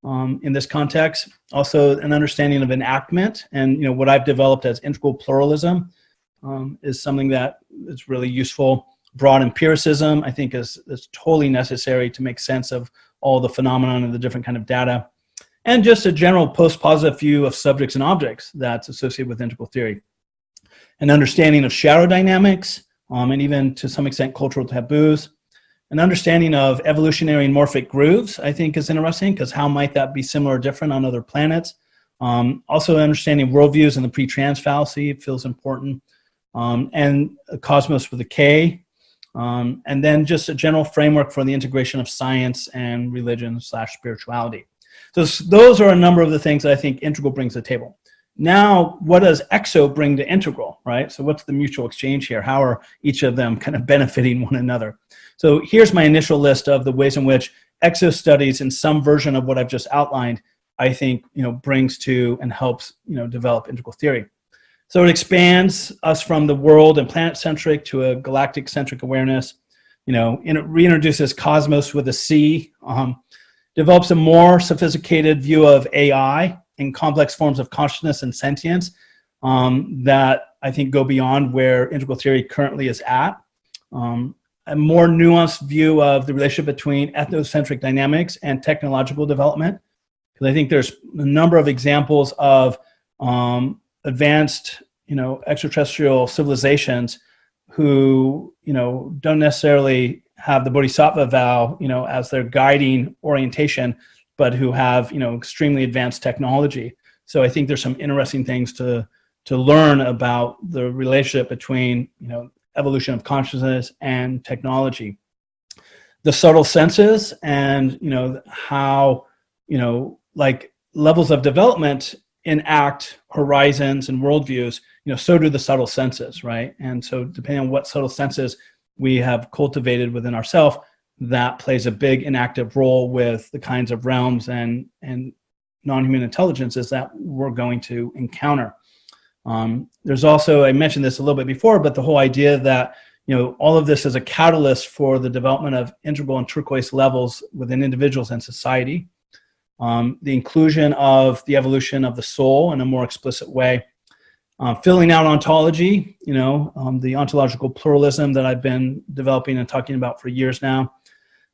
in this context. Also, an understanding of enactment, and what I've developed as integral pluralism is something that is really useful. Broad empiricism, I think, is totally necessary to make sense of all the phenomenon and the different kind of data, and just a general post-positive view of subjects and objects that's associated with integral theory. An understanding of shadow dynamics, and even to some extent cultural taboos. An understanding of evolutionary and morphic grooves, I think, is interesting, because how might that be similar or different on other planets? Also, understanding worldviews and the pre-trans fallacy feels important. And a cosmos with a K. And then just a general framework for the integration of science and religion/spirituality. So those are a number of the things that I think integral brings to the table. Now, what does exo bring to integral, right? So what's the mutual exchange here? How are each of them kind of benefiting one another? So here's my initial list of the ways in which exo studies, in some version of what I've just outlined, I think, brings to and helps, develop integral theory. So it expands us from the world and planet-centric to a galactic-centric awareness, and it reintroduces cosmos with a C, develops a more sophisticated view of AI and complex forms of consciousness and sentience that I think go beyond where integral theory currently is at. A more nuanced view of the relationship between ethnocentric dynamics and technological development. Because I think there's a number of examples of advanced, extraterrestrial civilizations who, don't necessarily have the bodhisattva vow, as their guiding orientation, but who have, extremely advanced technology. So I think there's some interesting things to learn about the relationship between, evolution of consciousness and technology. The subtle senses and, how, like levels of development enact horizons and worldviews, so do the subtle senses, right? And so depending on what subtle senses we have cultivated within ourselves, that plays a big inactive role with the kinds of realms and non-human intelligences that we're going to encounter. There's also, I mentioned this a little bit before, but the whole idea that, all of this is a catalyst for the development of integral and turquoise levels within individuals and society. The inclusion of the evolution of the soul in a more explicit way. Filling out ontology, the ontological pluralism that I've been developing and talking about for years now.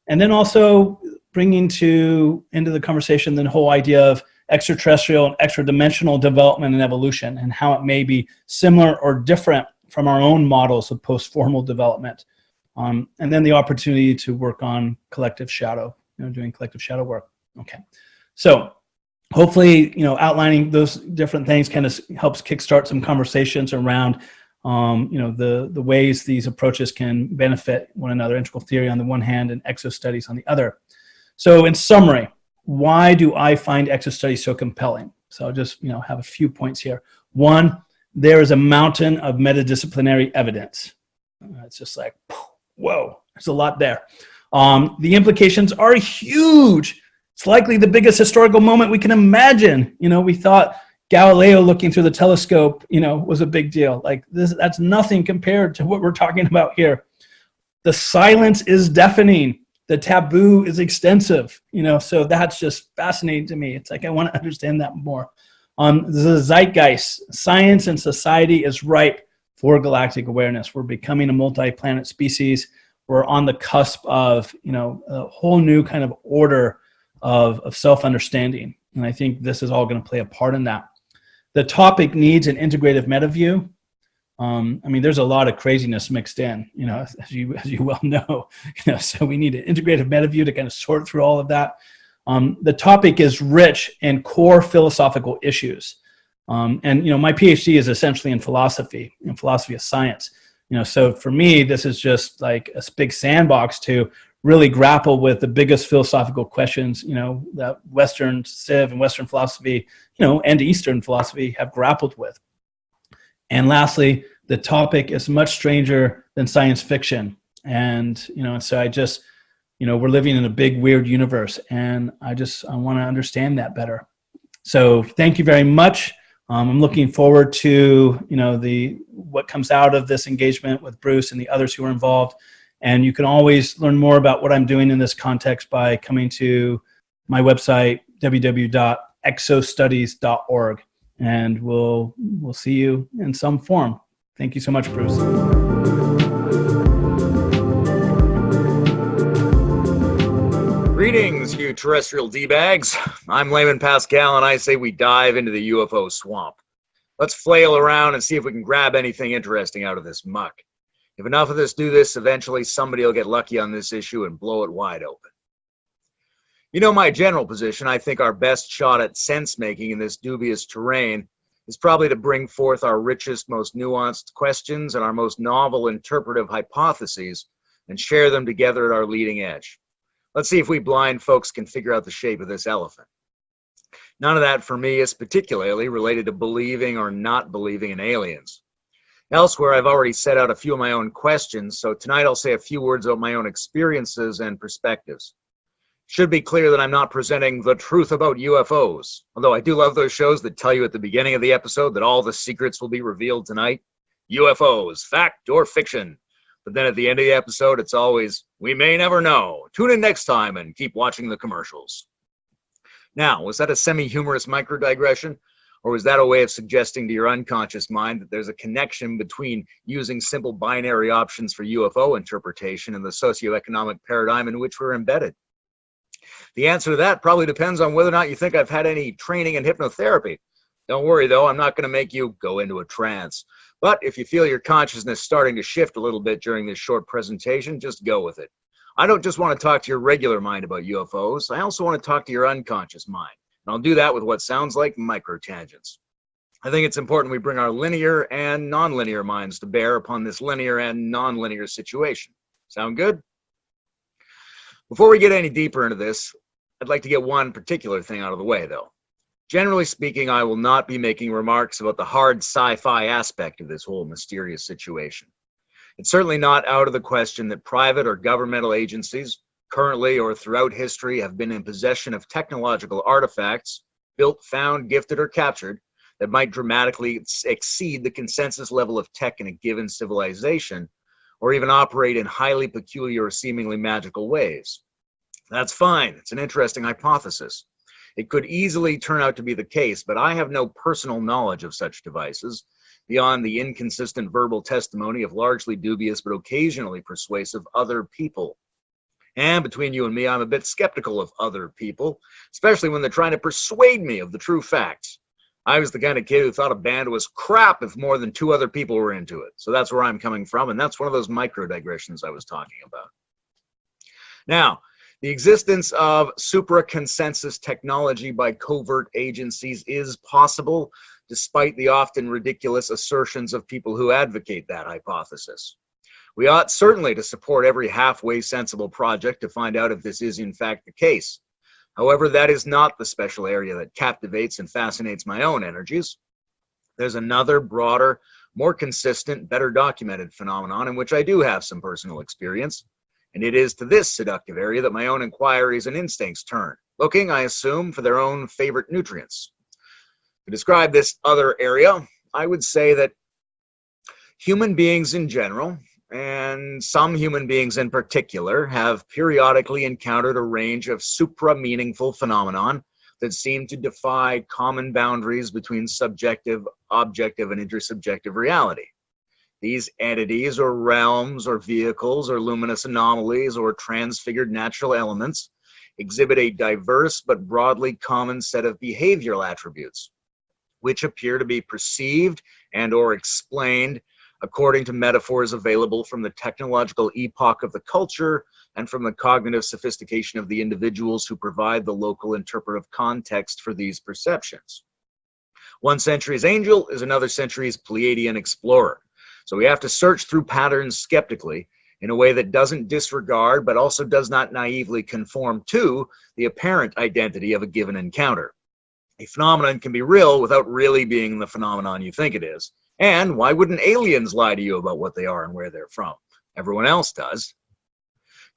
And then also bringing into the conversation the whole idea of extraterrestrial and extra-dimensional development and evolution, and how it may be similar or different from our own models of post-formal development. And then the opportunity to work on collective shadow, doing collective shadow work. Okay, so hopefully, outlining those different things kind of helps kickstart some conversations around, the ways these approaches can benefit one another, integral theory on the one hand and exo studies on the other. So in summary, why do I find exo studies so compelling? So I'll just, have a few points here. One, there is a mountain of metadisciplinary evidence. It's just like, whoa, there's a lot there. The implications are huge. It's likely the biggest historical moment we can imagine. We thought Galileo looking through the telescope, was a big deal. Like that's nothing compared to what we're talking about here. The silence is deafening. The taboo is extensive, so that's just fascinating to me. It's like, I want to understand that more. The zeitgeist, science and society is ripe for galactic awareness. We're becoming a multi-planet species. We're on the cusp of, a whole new kind of order of self-understanding. And I think this is all going to play a part in that. The topic needs an integrative meta view. There's a lot of craziness mixed in, as you well know, so we need an integrative meta view to kind of sort through all of that. The topic is rich in core philosophical issues. My PhD is essentially in philosophy of science. So for me, this is just like a big sandbox to really grapple with the biggest philosophical questions, that Western Civ and Western philosophy, and Eastern philosophy have grappled with. And lastly, the topic is much stranger than science fiction. And, so I just, we're living in a big, weird universe, and I want to understand that better. So thank you very much. I'm looking forward to, what comes out of this engagement with Bruce and the others who are involved. And you can always learn more about what I'm doing in this context by coming to my website, www.exostudies.org. And we'll see you in some form. Thank you so much, Bruce. Greetings, you terrestrial D-bags. I'm Layman Pascal, and I say we dive into the UFO swamp. Let's flail around and see if we can grab anything interesting out of this muck. If enough of us do this, eventually somebody will get lucky on this issue and blow it wide open. My general position. I think our best shot at sense-making in this dubious terrain is probably to bring forth our richest, most nuanced questions and our most novel interpretive hypotheses and share them together at our leading edge. Let's see if we blind folks can figure out the shape of this elephant. None of that for me is particularly related to believing or not believing in aliens. Elsewhere, I've already set out a few of my own questions, so tonight I'll say a few words about my own experiences and perspectives. Should be clear that I'm not presenting the truth about UFOs, although I do love those shows that tell you at the beginning of the episode that all the secrets will be revealed tonight. UFOs, fact or fiction. But then at the end of the episode, it's always, we may never know. Tune in next time and keep watching the commercials. Now, was that a semi-humorous micro-digression? Or was that a way of suggesting to your unconscious mind that there's a connection between using simple binary options for UFO interpretation and the socio-economic paradigm in which we're embedded? The answer to that probably depends on whether or not you think I've had any training in hypnotherapy. Don't worry, though, I'm not going to make you go into a trance. But if you feel your consciousness starting to shift a little bit during this short presentation, just go with it. I don't just want to talk to your regular mind about UFOs. I also want to talk to your unconscious mind. And I'll do that with what sounds like micro-tangents. I think it's important we bring our linear and nonlinear minds to bear upon this linear and nonlinear situation. Sound good? Before we get any deeper into this, I'd like to get one particular thing out of the way, though. Generally speaking, I will not be making remarks about the hard sci-fi aspect of this whole mysterious situation. It's certainly not out of the question that private or governmental agencies, currently or throughout history, have been in possession of technological artifacts, built, found, gifted, or captured, that might dramatically exceed the consensus level of tech in a given civilization, or even operate in highly peculiar or seemingly magical ways. That's fine. It's an interesting hypothesis. It could easily turn out to be the case, but I have no personal knowledge of such devices, beyond the inconsistent verbal testimony of largely dubious but occasionally persuasive other people. And between you and me, I'm a bit skeptical of other people, especially when they're trying to persuade me of the true facts. I was the kind of kid who thought a band was crap if more than 2 other people were into it. So that's where I'm coming from, and that's one of those micro-digressions I was talking about. Now, the existence of supra-consensus technology by covert agencies is possible, despite the often ridiculous assertions of people who advocate that hypothesis. We ought certainly to support every halfway sensible project to find out if this is in fact the case. However, that is not the special area that captivates and fascinates my own energies. There's another, broader, more consistent, better documented phenomenon in which I do have some personal experience, and it is to this seductive area that my own inquiries and instincts turn, looking, I assume, for their own favorite nutrients. To describe this other area, I would say that human beings in general, and some human beings in particular, have periodically encountered a range of supra-meaningful phenomenon that seem to defy common boundaries between subjective, objective, and intersubjective reality. These entities or realms or vehicles or luminous anomalies or transfigured natural elements exhibit a diverse but broadly common set of behavioral attributes, which appear to be perceived and or explained according to metaphors available from the technological epoch of the culture and from the cognitive sophistication of the individuals who provide the local interpretive context for these perceptions. One century's angel is another century's Pleiadian explorer. So we have to search through patterns skeptically in a way that doesn't disregard but also does not naively conform to the apparent identity of a given encounter. A phenomenon can be real without really being the phenomenon you think it is. And why wouldn't aliens lie to you about what they are and where they're from? Everyone else does.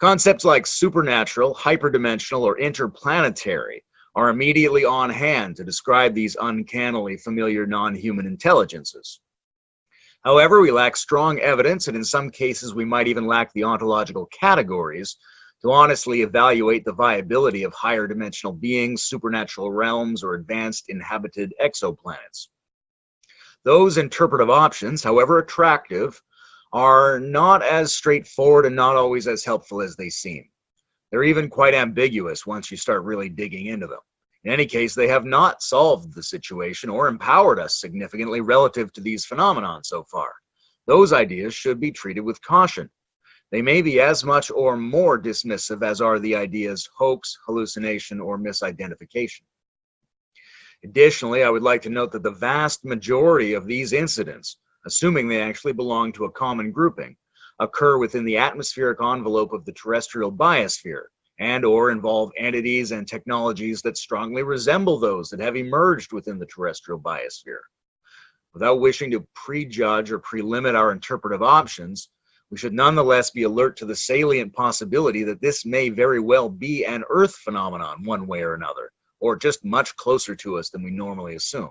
Concepts like supernatural, hyperdimensional, or interplanetary are immediately on hand to describe these uncannily familiar non-human intelligences. However, we lack strong evidence, and in some cases we might even lack the ontological categories to honestly evaluate the viability of higher dimensional beings, supernatural realms, or advanced inhabited exoplanets. Those interpretive options, however attractive, are not as straightforward and not always as helpful as they seem. They're even quite ambiguous once you start really digging into them. In any case, they have not solved the situation or empowered us significantly relative to these phenomena so far. Those ideas should be treated with caution. They may be as much or more dismissive as are the ideas hoax, hallucination, or misidentification. Additionally, I would like to note that the vast majority of these incidents, assuming they actually belong to a common grouping, occur within the atmospheric envelope of the terrestrial biosphere and or involve entities and technologies that strongly resemble those that have emerged within the terrestrial biosphere. Without wishing to prejudge or prelimit our interpretive options, we should nonetheless be alert to the salient possibility that this may very well be an Earth phenomenon one way or another, or just much closer to us than we normally assume.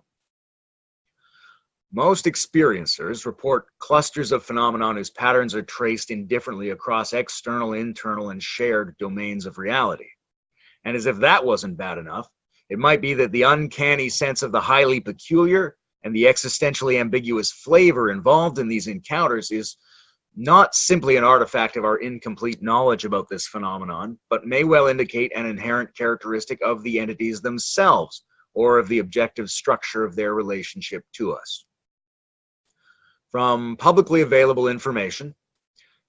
Most experiencers report clusters of phenomena whose patterns are traced indifferently across external, internal, and shared domains of reality. And as if that wasn't bad enough, it might be that the uncanny sense of the highly peculiar and the existentially ambiguous flavor involved in these encounters is not simply an artifact of our incomplete knowledge about this phenomenon, but may well indicate an inherent characteristic of the entities themselves, or of the objective structure of their relationship to us. From publicly available information,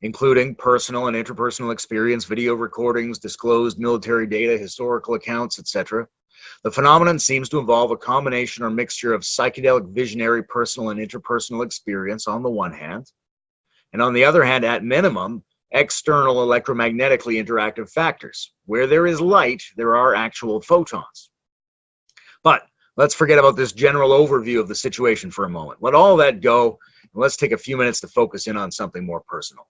including personal and interpersonal experience, video recordings, disclosed military data, historical accounts, etc., the phenomenon seems to involve a combination or mixture of psychedelic visionary personal and interpersonal experience on the one hand, and on the other hand, at minimum, external electromagnetically interactive factors. Where there is light, there are actual photons. But let's forget about this general overview of the situation for a moment. Let all that go, and let's take a few minutes to focus in on something more personal.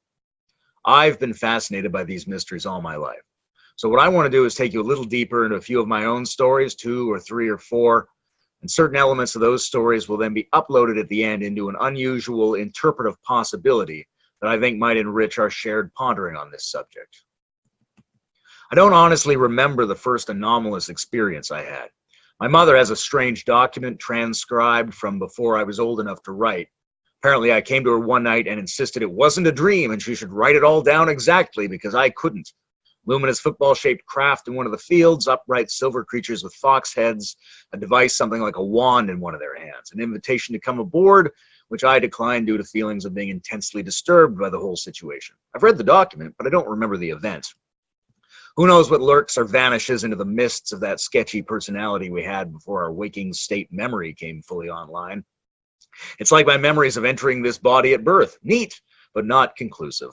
I've been fascinated by these mysteries all my life. So what I want to do is take you a little deeper into a few of my own stories, 2 or 3 or 4, and certain elements of those stories will then be uploaded at the end into an unusual interpretive possibility that I think might enrich our shared pondering on this subject. I don't honestly remember the first anomalous experience I had. My mother has a strange document transcribed from before I was old enough to write. Apparently I came to her one night and insisted it wasn't a dream and she should write it all down exactly because I couldn't. Luminous football-shaped craft in one of the fields, upright silver creatures with fox heads, a device something like a wand in one of their hands, an invitation to come aboard, which I declined due to feelings of being intensely disturbed by the whole situation. I've read the document, but I don't remember the event. Who knows what lurks or vanishes into the mists of that sketchy personality we had before our waking state memory came fully online. It's like my memories of entering this body at birth. Neat, but not conclusive.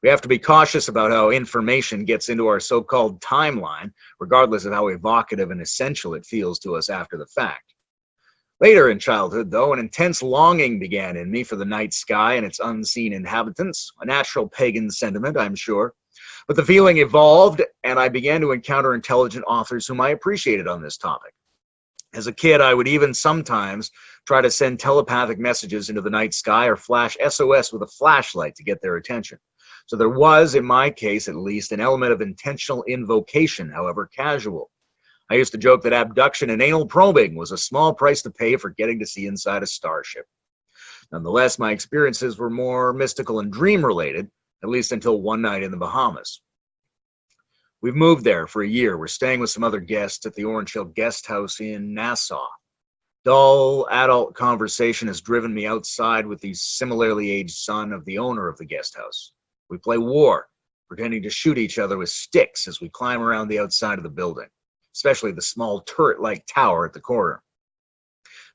We have to be cautious about how information gets into our so-called timeline, regardless of how evocative and essential it feels to us after the fact. Later in childhood, though, an intense longing began in me for the night sky and its unseen inhabitants, a natural pagan sentiment, I'm sure. But the feeling evolved, and I began to encounter intelligent authors whom I appreciated on this topic. As a kid, I would even sometimes try to send telepathic messages into the night sky or flash SOS with a flashlight to get their attention. So there was, in my case at least, an element of intentional invocation, however casual. I used to joke that abduction and anal probing was a small price to pay for getting to see inside a starship. Nonetheless, my experiences were more mystical and dream-related, at least until one night in the Bahamas. We've moved there for a year. We're staying with some other guests at the Orange Hill Guest House in Nassau. Dull, adult conversation has driven me outside with the similarly aged son of the owner of the guest house. We play war, pretending to shoot each other with sticks as we climb around the outside of the building, especially the small turret-like tower at the corner.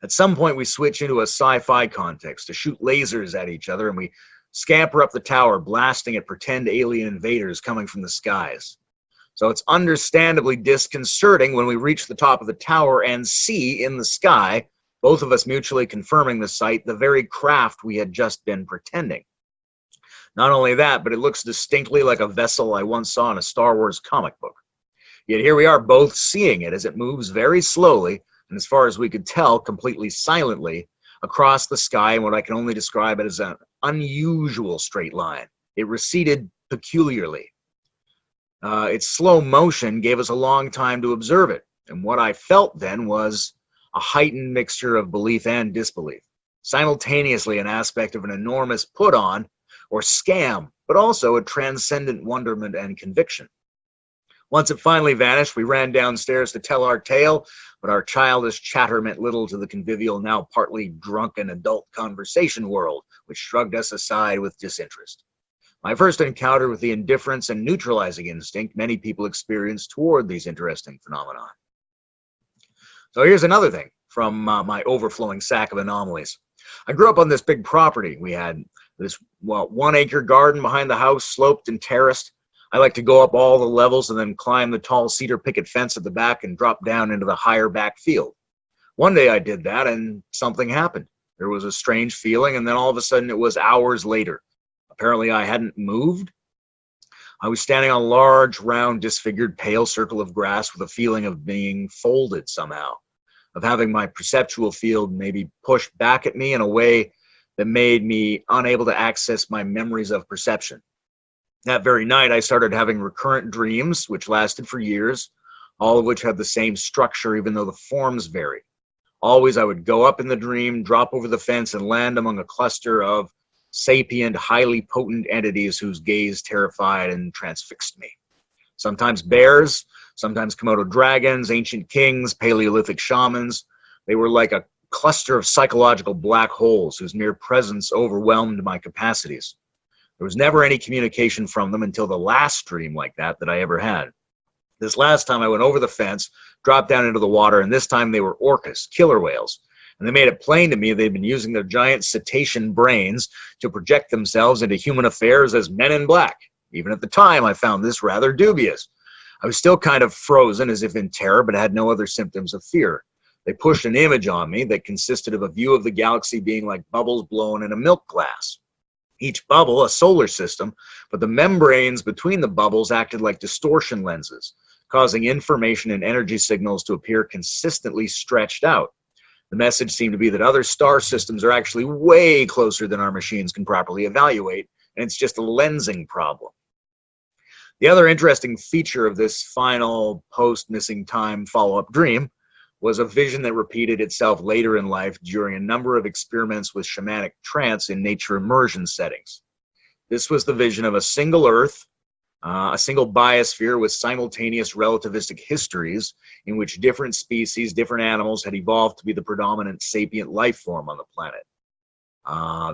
At some point, we switch into a sci-fi context to shoot lasers at each other, and we scamper up the tower, blasting at pretend alien invaders coming from the skies. So it's understandably disconcerting when we reach the top of the tower and see in the sky, both of us mutually confirming the sight, the very craft we had just been pretending. Not only that, but it looks distinctly like a vessel I once saw in a Star Wars comic book. Yet here we are both seeing it as it moves very slowly, and as far as we could tell, completely silently, across the sky in what I can only describe as an unusual straight line. It receded peculiarly. Its slow motion gave us a long time to observe it, and what I felt then was a heightened mixture of belief and disbelief, simultaneously an aspect of an enormous put-on or scam, but also a transcendent wonderment and conviction. Once it finally vanished, we ran downstairs to tell our tale, but our childish chatter meant little to the convivial, now partly drunken adult conversation world, which shrugged us aside with disinterest. My first encounter with the indifference and neutralizing instinct many people experience toward these interesting phenomena. So here's another thing from my overflowing sack of anomalies. I grew up on this big property. We had this 1-acre garden behind the house, sloped and terraced. I like to go up all the levels and then climb the tall cedar picket fence at the back and drop down into the higher back field. One day I did that and something happened. There was a strange feeling, and then all of a sudden it was hours later. A Apparently I hadn't moved. I was standing on a large, round, disfigured, pale circle of grass with a feeling of being folded somehow, of having my perceptual field maybe pushed back at me in a way that made me unable to access my memories of perception. That very night, I started having recurrent dreams, which lasted for years, all of which had the same structure, even though the forms varied. Always, I would go up in the dream, drop over the fence, and land among a cluster of sapient, highly potent entities whose gaze terrified and transfixed me. Sometimes bears, sometimes Komodo dragons, ancient kings, Paleolithic shamans. They were like a cluster of psychological black holes whose mere presence overwhelmed my capacities. There was never any communication from them until the last dream like that I ever had. This last time I went over the fence, dropped down into the water, and this time they were orcas, killer whales. And they made it plain to me they'd been using their giant cetacean brains to project themselves into human affairs as men in black. Even at the time, I found this rather dubious. I was still kind of frozen, as if in terror, but had no other symptoms of fear. They pushed an image on me that consisted of a view of the galaxy being like bubbles blown in a milk glass. Each bubble a solar system, but the membranes between the bubbles acted like distortion lenses, causing information and energy signals to appear consistently stretched out. The message seemed to be that other star systems are actually way closer than our machines can properly evaluate, and it's just a lensing problem. The other interesting feature of this final post-missing time follow-up dream was a vision that repeated itself later in life during a number of experiments with shamanic trance in nature immersion settings. This was the vision of a single Earth, a single biosphere with simultaneous relativistic histories in which different species, different animals had evolved to be the predominant sapient life form on the planet.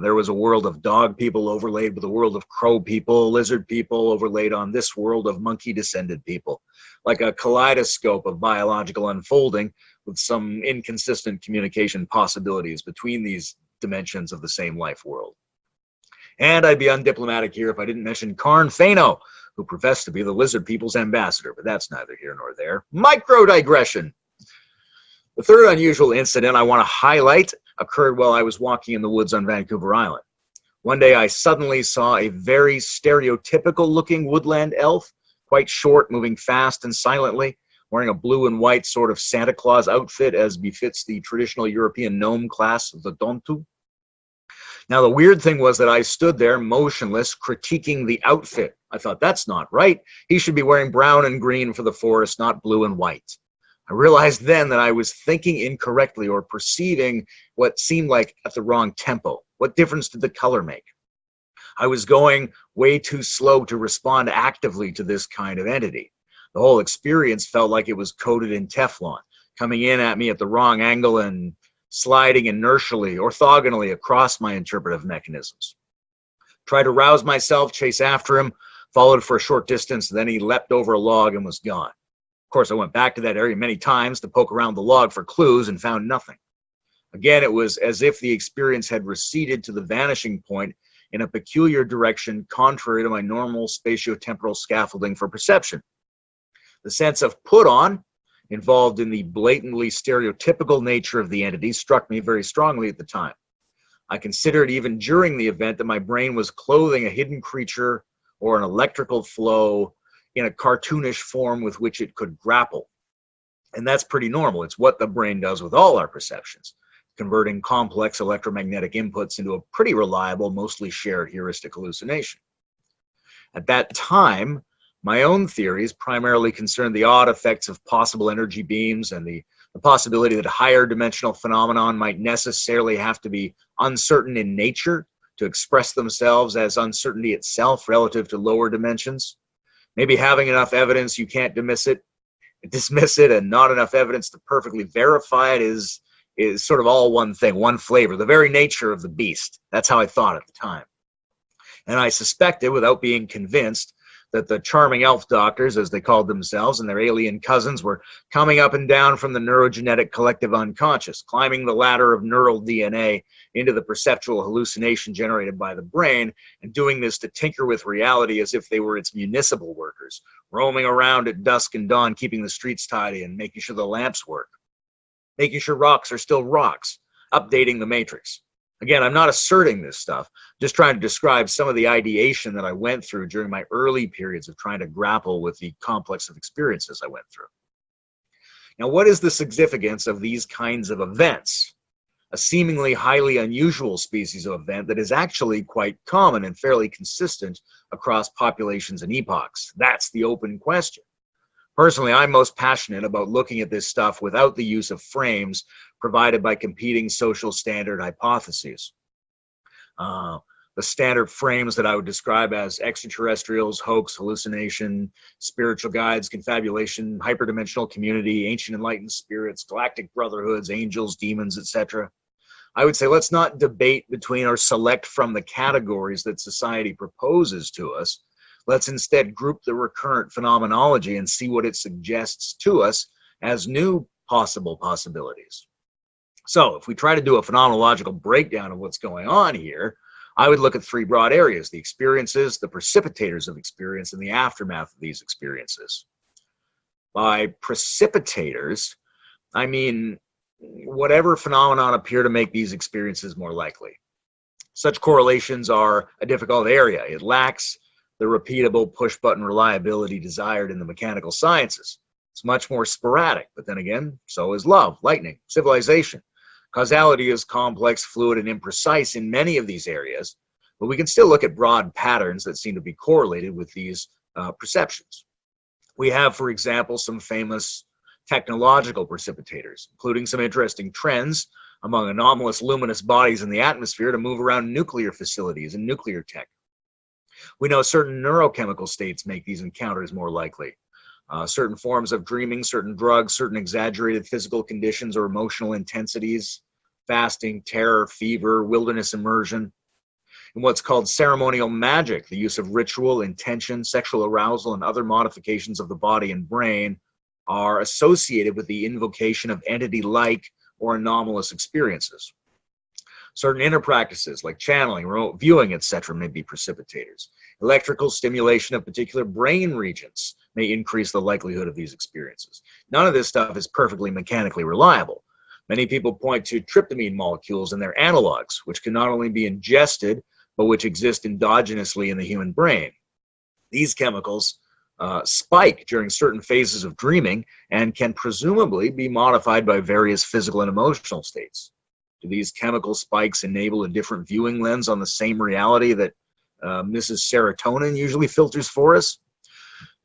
There was a world of dog people overlaid with a world of crow people, lizard people overlaid on this world of monkey-descended people, like a kaleidoscope of biological unfolding with some inconsistent communication possibilities between these dimensions of the same life world. And I'd be undiplomatic here if I didn't mention Karn Fano, who professed to be the lizard people's ambassador, but that's neither here nor there. Micro-digression. The third unusual incident I want to highlight occurred while I was walking in the woods on Vancouver Island. One day I suddenly saw a very stereotypical-looking woodland elf, quite short, moving fast and silently, wearing a blue and white sort of Santa Claus outfit as befits the traditional European gnome class of the Dontu. Now, the weird thing was that I stood there motionless, critiquing the outfit. I thought, that's not right. He should be wearing brown and green for the forest, not blue and white. I realized then that I was thinking incorrectly or perceiving what seemed like at the wrong tempo. What difference did the color make? I was going way too slow to respond actively to this kind of entity. The whole experience felt like it was coated in Teflon, coming in at me at the wrong angle and sliding inertially, orthogonally across my interpretive mechanisms. Tried to rouse myself, chase after him, followed for a short distance, then he leapt over a log and was gone. Of course, I went back to that area many times to poke around the log for clues and found nothing. Again, it was as if the experience had receded to the vanishing point in a peculiar direction contrary to my normal spatiotemporal scaffolding for perception. The sense of put on involved in the blatantly stereotypical nature of the entity struck me very strongly at the time. I considered even during the event that my brain was clothing a hidden creature or an electrical flow in a cartoonish form with which it could grapple. And that's pretty normal. It's what the brain does with all our perceptions, converting complex electromagnetic inputs into a pretty reliable, mostly shared heuristic hallucination. At that time, my own theories primarily concerned the odd effects of possible energy beams and the possibility that higher dimensional phenomenon might necessarily have to be uncertain in nature to express themselves as uncertainty itself relative to lower dimensions. Maybe having enough evidence you can't dismiss it, and not enough evidence to perfectly verify it is sort of all one thing, one flavor, the very nature of the beast. That's how I thought at the time. And I suspected, without being convinced, that the charming elf doctors, as they called themselves, and their alien cousins were coming up and down from the neurogenetic collective unconscious, climbing the ladder of neural DNA into the perceptual hallucination generated by the brain, and doing this to tinker with reality as if they were its municipal workers, roaming around at dusk and dawn, keeping the streets tidy and making sure the lamps work, making sure rocks are still rocks, updating the matrix. Again, I'm not asserting this stuff, just trying to describe some of the ideation that I went through during my early periods of trying to grapple with the complex of experiences I went through. Now, what is the significance of these kinds of events? A seemingly highly unusual species of event that is actually quite common and fairly consistent across populations and epochs. That's the open question. Personally, I'm most passionate about looking at this stuff without the use of frames provided by competing social standard hypotheses. The standard frames that I would describe as extraterrestrials, hoax, hallucination, spiritual guides, confabulation, hyperdimensional community, ancient enlightened spirits, galactic brotherhoods, angels, demons, etc. I would say let's not debate between or select from the categories that society proposes to us. Let's instead group the recurrent phenomenology and see what it suggests to us as new possible possibilities. So if we try to do a phenomenological breakdown of what's going on here, I would look at three broad areas: the experiences, the precipitators of experience, and the aftermath of these experiences. By precipitators, I mean whatever phenomenon appear to make these experiences more likely. Such correlations are a difficult area. It lacks the repeatable push-button reliability desired in the mechanical sciences. It's much more sporadic, but then again, so is love, lightning, civilization. Causality is complex, fluid, and imprecise in many of these areas, but we can still look at broad patterns that seem to be correlated with these perceptions. We have, for example, some famous technological precipitators, including some interesting trends among anomalous luminous bodies in the atmosphere to move around nuclear facilities and nuclear tech. We know certain neurochemical states make these encounters more likely. Certain forms of dreaming, certain drugs, certain exaggerated physical conditions or emotional intensities, fasting, terror, fever, wilderness immersion, and what's called ceremonial magic, the use of ritual, intention, sexual arousal, and other modifications of the body and brain are associated with the invocation of entity-like or anomalous experiences. Certain inner practices like channeling, remote viewing, etc. may be precipitators. Electrical stimulation of particular brain regions may increase the likelihood of these experiences. None of this stuff is perfectly mechanically reliable. Many people point to tryptamine molecules and their analogs, which can not only be ingested, but which exist endogenously in the human brain. These chemicals spike during certain phases of dreaming and can presumably be modified by various physical and emotional states. Do these chemical spikes enable a different viewing lens on the same reality that Mrs. Serotonin usually filters for us?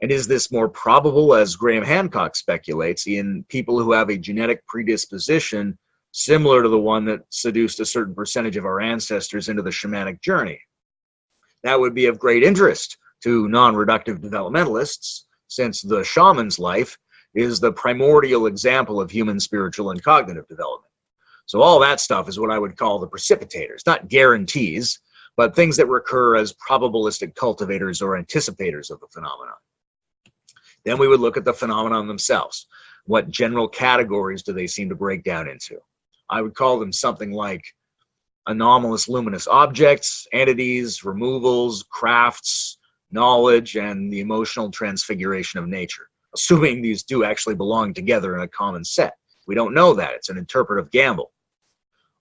And is this more probable, as Graham Hancock speculates, in people who have a genetic predisposition similar to the one that seduced a certain percentage of our ancestors into the shamanic journey? That would be of great interest to non-reductive developmentalists, since the shaman's life is the primordial example of human spiritual and cognitive development. So all that stuff is what I would call the precipitators, not guarantees, but things that recur as probabilistic cultivators or anticipators of the phenomenon. Then we would look at the phenomenon themselves. What general categories do they seem to break down into? I would call them something like anomalous luminous objects, entities, removals, crafts, knowledge, and the emotional transfiguration of nature, assuming these do actually belong together in a common set. We don't know that. It's an interpretive gamble.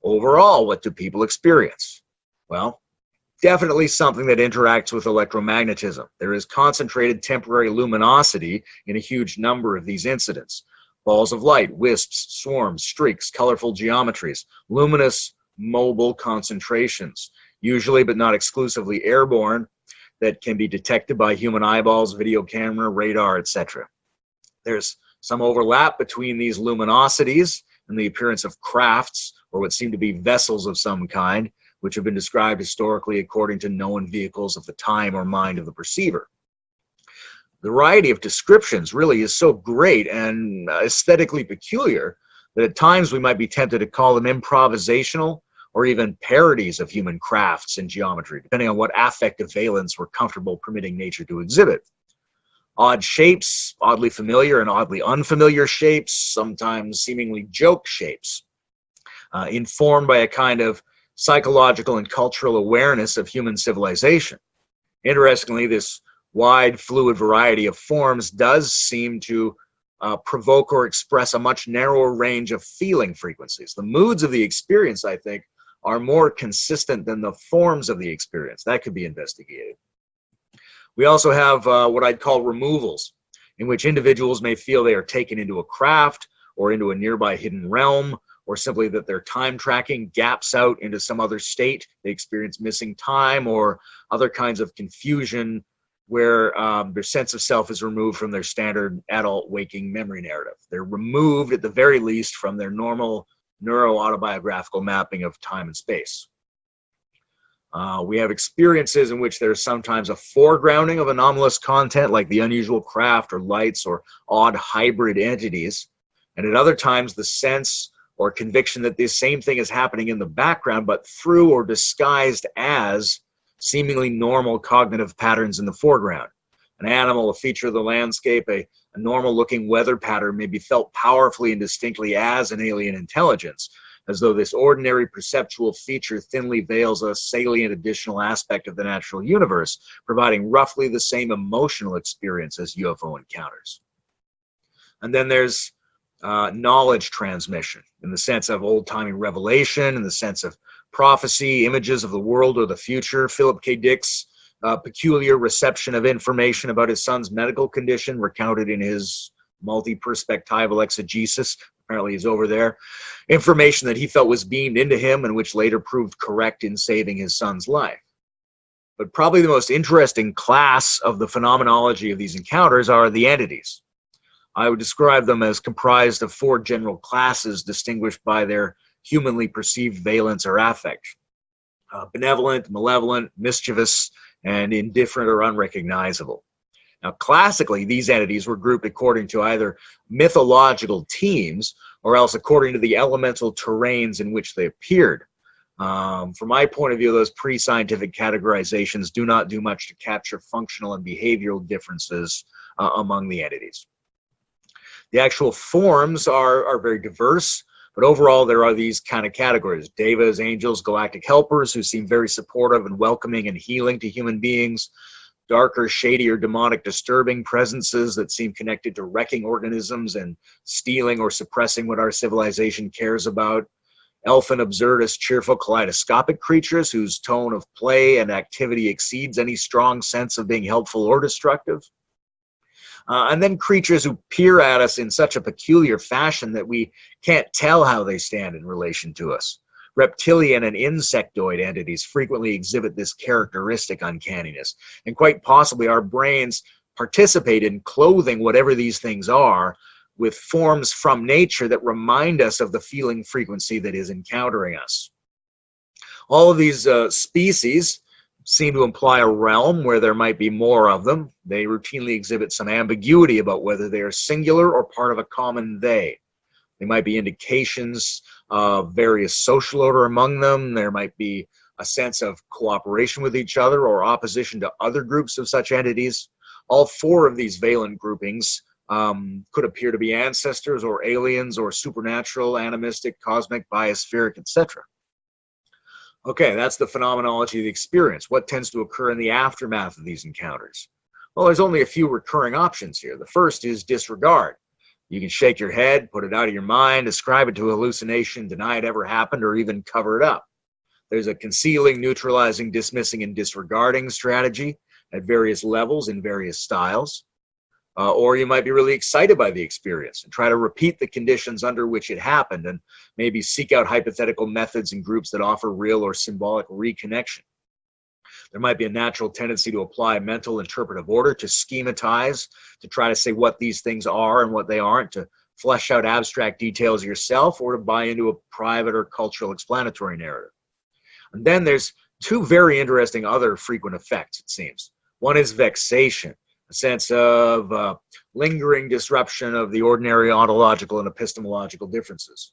Overall, what do people experience? Well, definitely something that interacts with electromagnetism. There is concentrated temporary luminosity in a huge number of these incidents. Balls of light, wisps, swarms, streaks, colorful geometries, luminous mobile concentrations, usually but not exclusively airborne, that can be detected by human eyeballs, video camera, radar, etc. There's some overlap between these luminosities and the appearance of crafts, or what seem to be vessels of some kind, which have been described historically according to known vehicles of the time or mind of the perceiver. The variety of descriptions really is so great and aesthetically peculiar that at times we might be tempted to call them improvisational or even parodies of human crafts and geometry, depending on what affective valence we're comfortable permitting nature to exhibit. Odd shapes, oddly familiar and oddly unfamiliar shapes, sometimes seemingly joke shapes, informed by a kind of psychological and cultural awareness of human civilization. Interestingly, this wide, fluid variety of forms does seem to provoke or express a much narrower range of feeling frequencies. The moods of the experience, I think, are more consistent than the forms of the experience. That could be investigated. We also have what I'd call removals, in which individuals may feel they are taken into a craft or into a nearby hidden realm, or simply that their time tracking gaps out into some other state. They experience missing time or other kinds of confusion where their sense of self is removed from their standard adult waking memory narrative. They're removed, at the very least, from their normal neuro-autobiographical mapping of time and space. We have experiences in which there's sometimes a foregrounding of anomalous content, like the unusual craft or lights or odd hybrid entities. And at other times, the sense or conviction that this same thing is happening in the background, but through or disguised as seemingly normal cognitive patterns in the foreground. An animal, a feature of the landscape, a normal-looking weather pattern may be felt powerfully and distinctly as an alien intelligence, as though this ordinary perceptual feature thinly veils a salient additional aspect of the natural universe, providing roughly the same emotional experience as UFO encounters. And then there's knowledge transmission, in the sense of old-timey revelation, in the sense of prophecy, images of the world or the future. Philip K. Dick's peculiar reception of information about his son's medical condition, recounted in his multi-perspectival exegesis. Apparently he's over there. Information that he felt was beamed into him and which later proved correct in saving his son's life. But probably the most interesting class of the phenomenology of these encounters are the entities. I would describe them as comprised of 4 general classes distinguished by their humanly perceived valence or affect. Benevolent, malevolent, mischievous, and indifferent or unrecognizable. Now, classically, these entities were grouped according to either mythological themes or else according to the elemental terrains in which they appeared. From my point of view, those pre-scientific categorizations do not do much to capture functional and behavioral differences among the entities. The actual forms are very diverse, but overall there are these kind of categories: devas, angels, galactic helpers who seem very supportive and welcoming and healing to human beings; darker, shadier, demonic, disturbing presences that seem connected to wrecking organisms and stealing or suppressing what our civilization cares about; elfin, absurdist, cheerful, kaleidoscopic creatures whose tone of play and activity exceeds any strong sense of being helpful or destructive; and then creatures who peer at us in such a peculiar fashion that we can't tell how they stand in relation to us. Reptilian and insectoid entities frequently exhibit this characteristic uncanniness, and quite possibly our brains participate in clothing whatever these things are with forms from nature that remind us of the feeling frequency that is encountering us. All of these species seem to imply a realm where there might be more of them. They routinely exhibit some ambiguity about whether they are singular or part of a common they. They might be indications of various social order among them. There might be a sense of cooperation with each other or opposition to other groups of such entities. All 4 of these valent groupings could appear to be ancestors or aliens or supernatural, animistic, cosmic, biospheric, etc. Okay, that's the phenomenology of the experience. What tends to occur in the aftermath of these encounters? Well, there's only a few recurring options here. The first is disregard. You can shake your head, put it out of your mind, ascribe it to a hallucination, deny it ever happened, or even cover it up. There's a concealing, neutralizing, dismissing, and disregarding strategy at various levels in various styles. Or you might be really excited by the experience and try to repeat the conditions under which it happened and maybe seek out hypothetical methods and groups that offer real or symbolic reconnection. There might be a natural tendency to apply mental interpretive order, to schematize, to try to say what these things are and what they aren't, to flesh out abstract details yourself, or to buy into a private or cultural explanatory narrative. And then there's 2 very interesting other frequent effects, it seems. One is vexation, a sense of lingering disruption of the ordinary ontological and epistemological differences,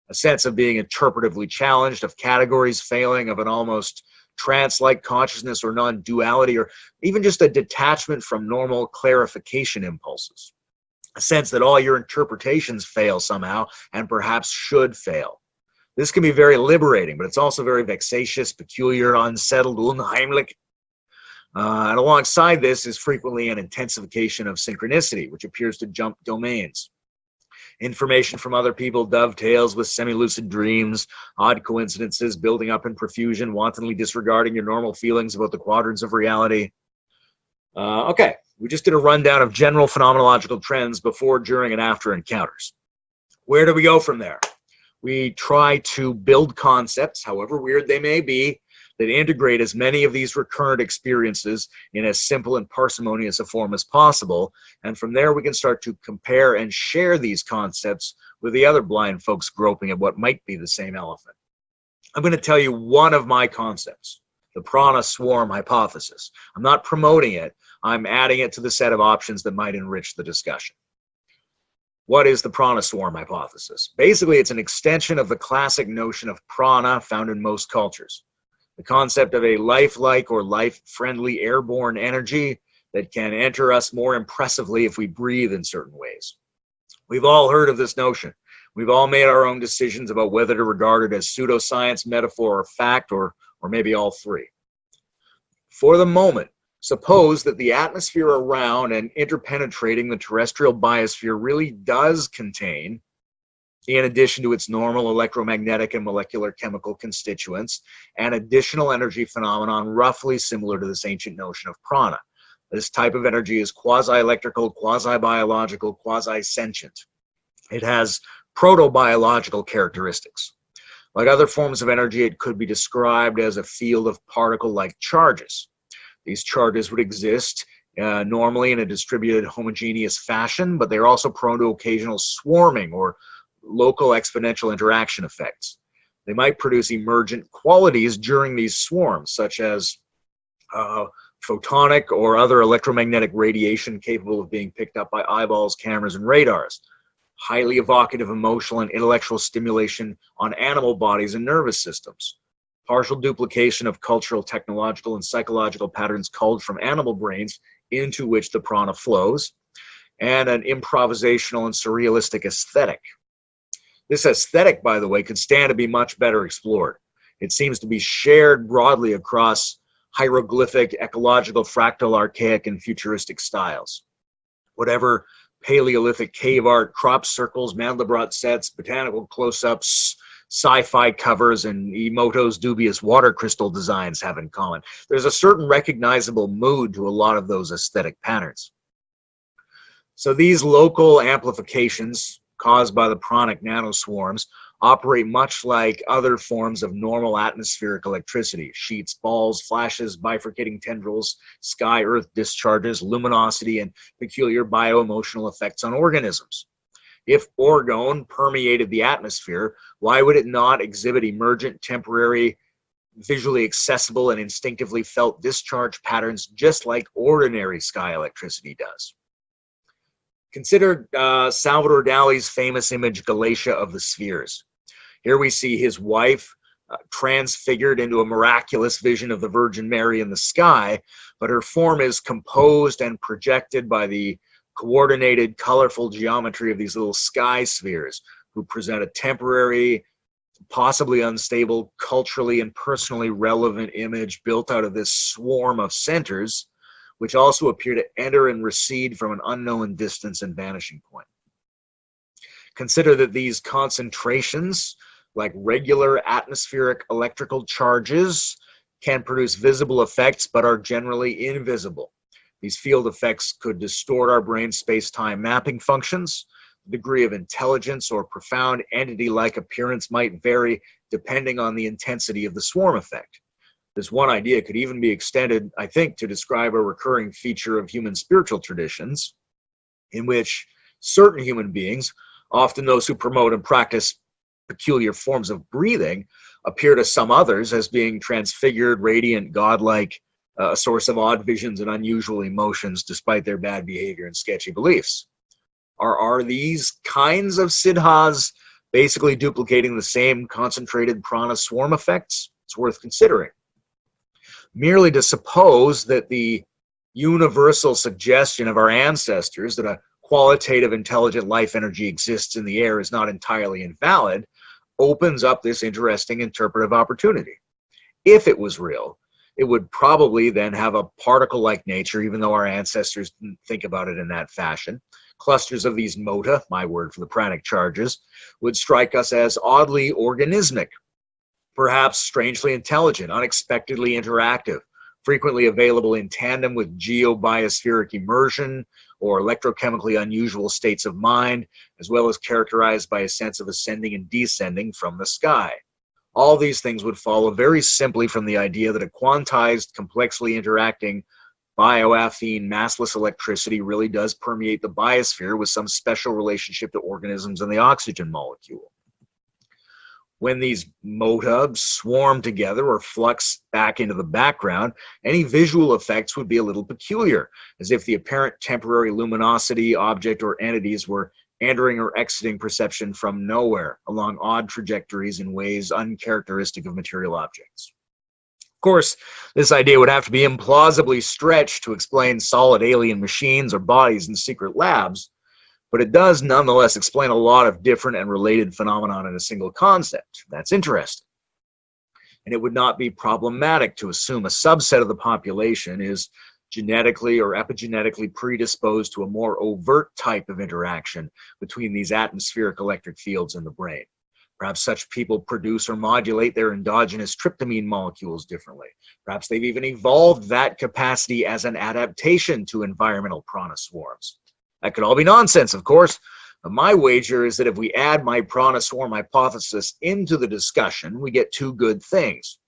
a sense of being interpretively challenged, of categories failing, of an almost trance-like consciousness or non-duality, or even just a detachment from normal clarification impulses, a sense that all your interpretations fail somehow and perhaps should fail. This can be very liberating, but it's also very vexatious, peculiar, unsettled, unheimlich. And alongside this is frequently an intensification of synchronicity, which appears to jump domains. Information from other people dovetails with semi-lucid dreams, odd coincidences building up in profusion, wantonly disregarding your normal feelings about the quadrants of reality. Okay, we just did a rundown of general phenomenological trends before, during, and after encounters. Where do we go from there? We try to build concepts, however weird they may be, that integrate as many of these recurrent experiences in as simple and parsimonious a form as possible. And from there, we can start to compare and share these concepts with the other blind folks groping at what might be the same elephant. I'm going to tell you one of my concepts, the prana swarm hypothesis. I'm not promoting it. I'm adding it to the set of options that might enrich the discussion. What is the prana swarm hypothesis? Basically, it's an extension of the classic notion of prana found in most cultures. The concept of a lifelike or life-friendly airborne energy that can enter us more impressively if we breathe in certain ways. We've all heard of this notion. We've all made our own decisions about whether to regard it as pseudoscience, metaphor, or fact, or maybe all three. For the moment, suppose that the atmosphere around and interpenetrating the terrestrial biosphere really does contain, in addition to its normal electromagnetic and molecular chemical constituents, an additional energy phenomenon roughly similar to this ancient notion of prana. This type of energy is quasi-electrical, quasi-biological, quasi-sentient. It has proto-biological characteristics. Like other forms of energy, it could be described as a field of particle-like charges. These charges would exist normally in a distributed homogeneous fashion, but they're also prone to occasional swarming or local exponential interaction effects. They might produce emergent qualities during these swarms, such as photonic or other electromagnetic radiation capable of being picked up by eyeballs, cameras, and radars, highly evocative emotional and intellectual stimulation on animal bodies and nervous systems, partial duplication of cultural, technological, and psychological patterns culled from animal brains into which the prana flows, and an improvisational and surrealistic aesthetic. This aesthetic, by the way, could stand to be much better explored. It seems to be shared broadly across hieroglyphic, ecological, fractal, archaic, and futuristic styles. Whatever Paleolithic cave art, crop circles, Mandelbrot sets, botanical close-ups, sci-fi covers, and Emoto's dubious water crystal designs have in common. There's a certain recognizable mood to a lot of those aesthetic patterns. So these local amplifications caused by the pranic nanoswarms operate much like other forms of normal atmospheric electricity: sheets, balls, flashes, bifurcating tendrils, sky-earth discharges, luminosity, and peculiar bioemotional effects on organisms. If orgone permeated the atmosphere, why would it not exhibit emergent, temporary, visually accessible, and instinctively felt discharge patterns just like ordinary sky electricity does? Consider Salvador Dali's famous image, Galatia of the Spheres. Here we see his wife transfigured into a miraculous vision of the Virgin Mary in the sky, but her form is composed and projected by the coordinated, colorful geometry of these little sky spheres, who present a temporary, possibly unstable, culturally and personally relevant image built out of this swarm of centers, which also appear to enter and recede from an unknown distance and vanishing point. Consider that these concentrations, like regular atmospheric electrical charges, can produce visible effects but are generally invisible. These field effects could distort our brain's space-time mapping functions. The degree of intelligence or profound entity-like appearance might vary depending on the intensity of the swarm effect. This one idea could even be extended, I think, to describe a recurring feature of human spiritual traditions, in which certain human beings, often those who promote and practice peculiar forms of breathing, appear to some others as being transfigured, radiant, godlike, a source of odd visions and unusual emotions despite their bad behavior and sketchy beliefs. Are these kinds of siddhas basically duplicating the same concentrated prana swarm effects? It's worth considering. Merely to suppose that the universal suggestion of our ancestors that a qualitative intelligent life energy exists in the air is not entirely invalid opens up this interesting interpretive opportunity. If it was real, it would probably then have a particle-like nature, even though our ancestors didn't think about it in that fashion. Clusters of these mota, my word for the pranic charges, would strike us as oddly organismic, perhaps strangely intelligent, unexpectedly interactive, frequently available in tandem with geobiospheric immersion or electrochemically unusual states of mind, as well as characterized by a sense of ascending and descending from the sky. All these things would follow very simply from the idea that a quantized, complexly interacting bioaffine massless electricity really does permeate the biosphere with some special relationship to organisms and the oxygen molecule. When these mota swarm together or flux back into the background, any visual effects would be a little peculiar, as if the apparent temporary luminosity, object, or entities were entering or exiting perception from nowhere along odd trajectories in ways uncharacteristic of material objects. Of course, this idea would have to be implausibly stretched to explain solid alien machines or bodies in secret labs, but it does nonetheless explain a lot of different and related phenomena in a single concept. That's interesting. And it would not be problematic to assume a subset of the population is genetically or epigenetically predisposed to a more overt type of interaction between these atmospheric electric fields in the brain. Perhaps such people produce or modulate their endogenous tryptamine molecules differently. Perhaps they've even evolved that capacity as an adaptation to environmental prana swarms. That could all be nonsense, of course, but my wager is that if we add my prana swarm hypothesis into the discussion, we get two good things.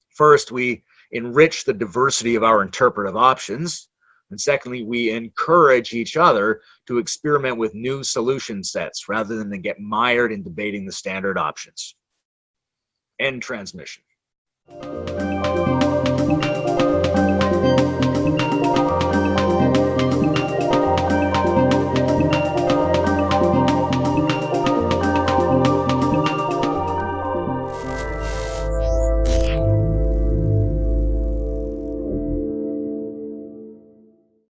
First, we enrich the diversity of our interpretive options, and secondly, we encourage each other to experiment with new solution sets rather than to get mired in debating the standard options. End transmission.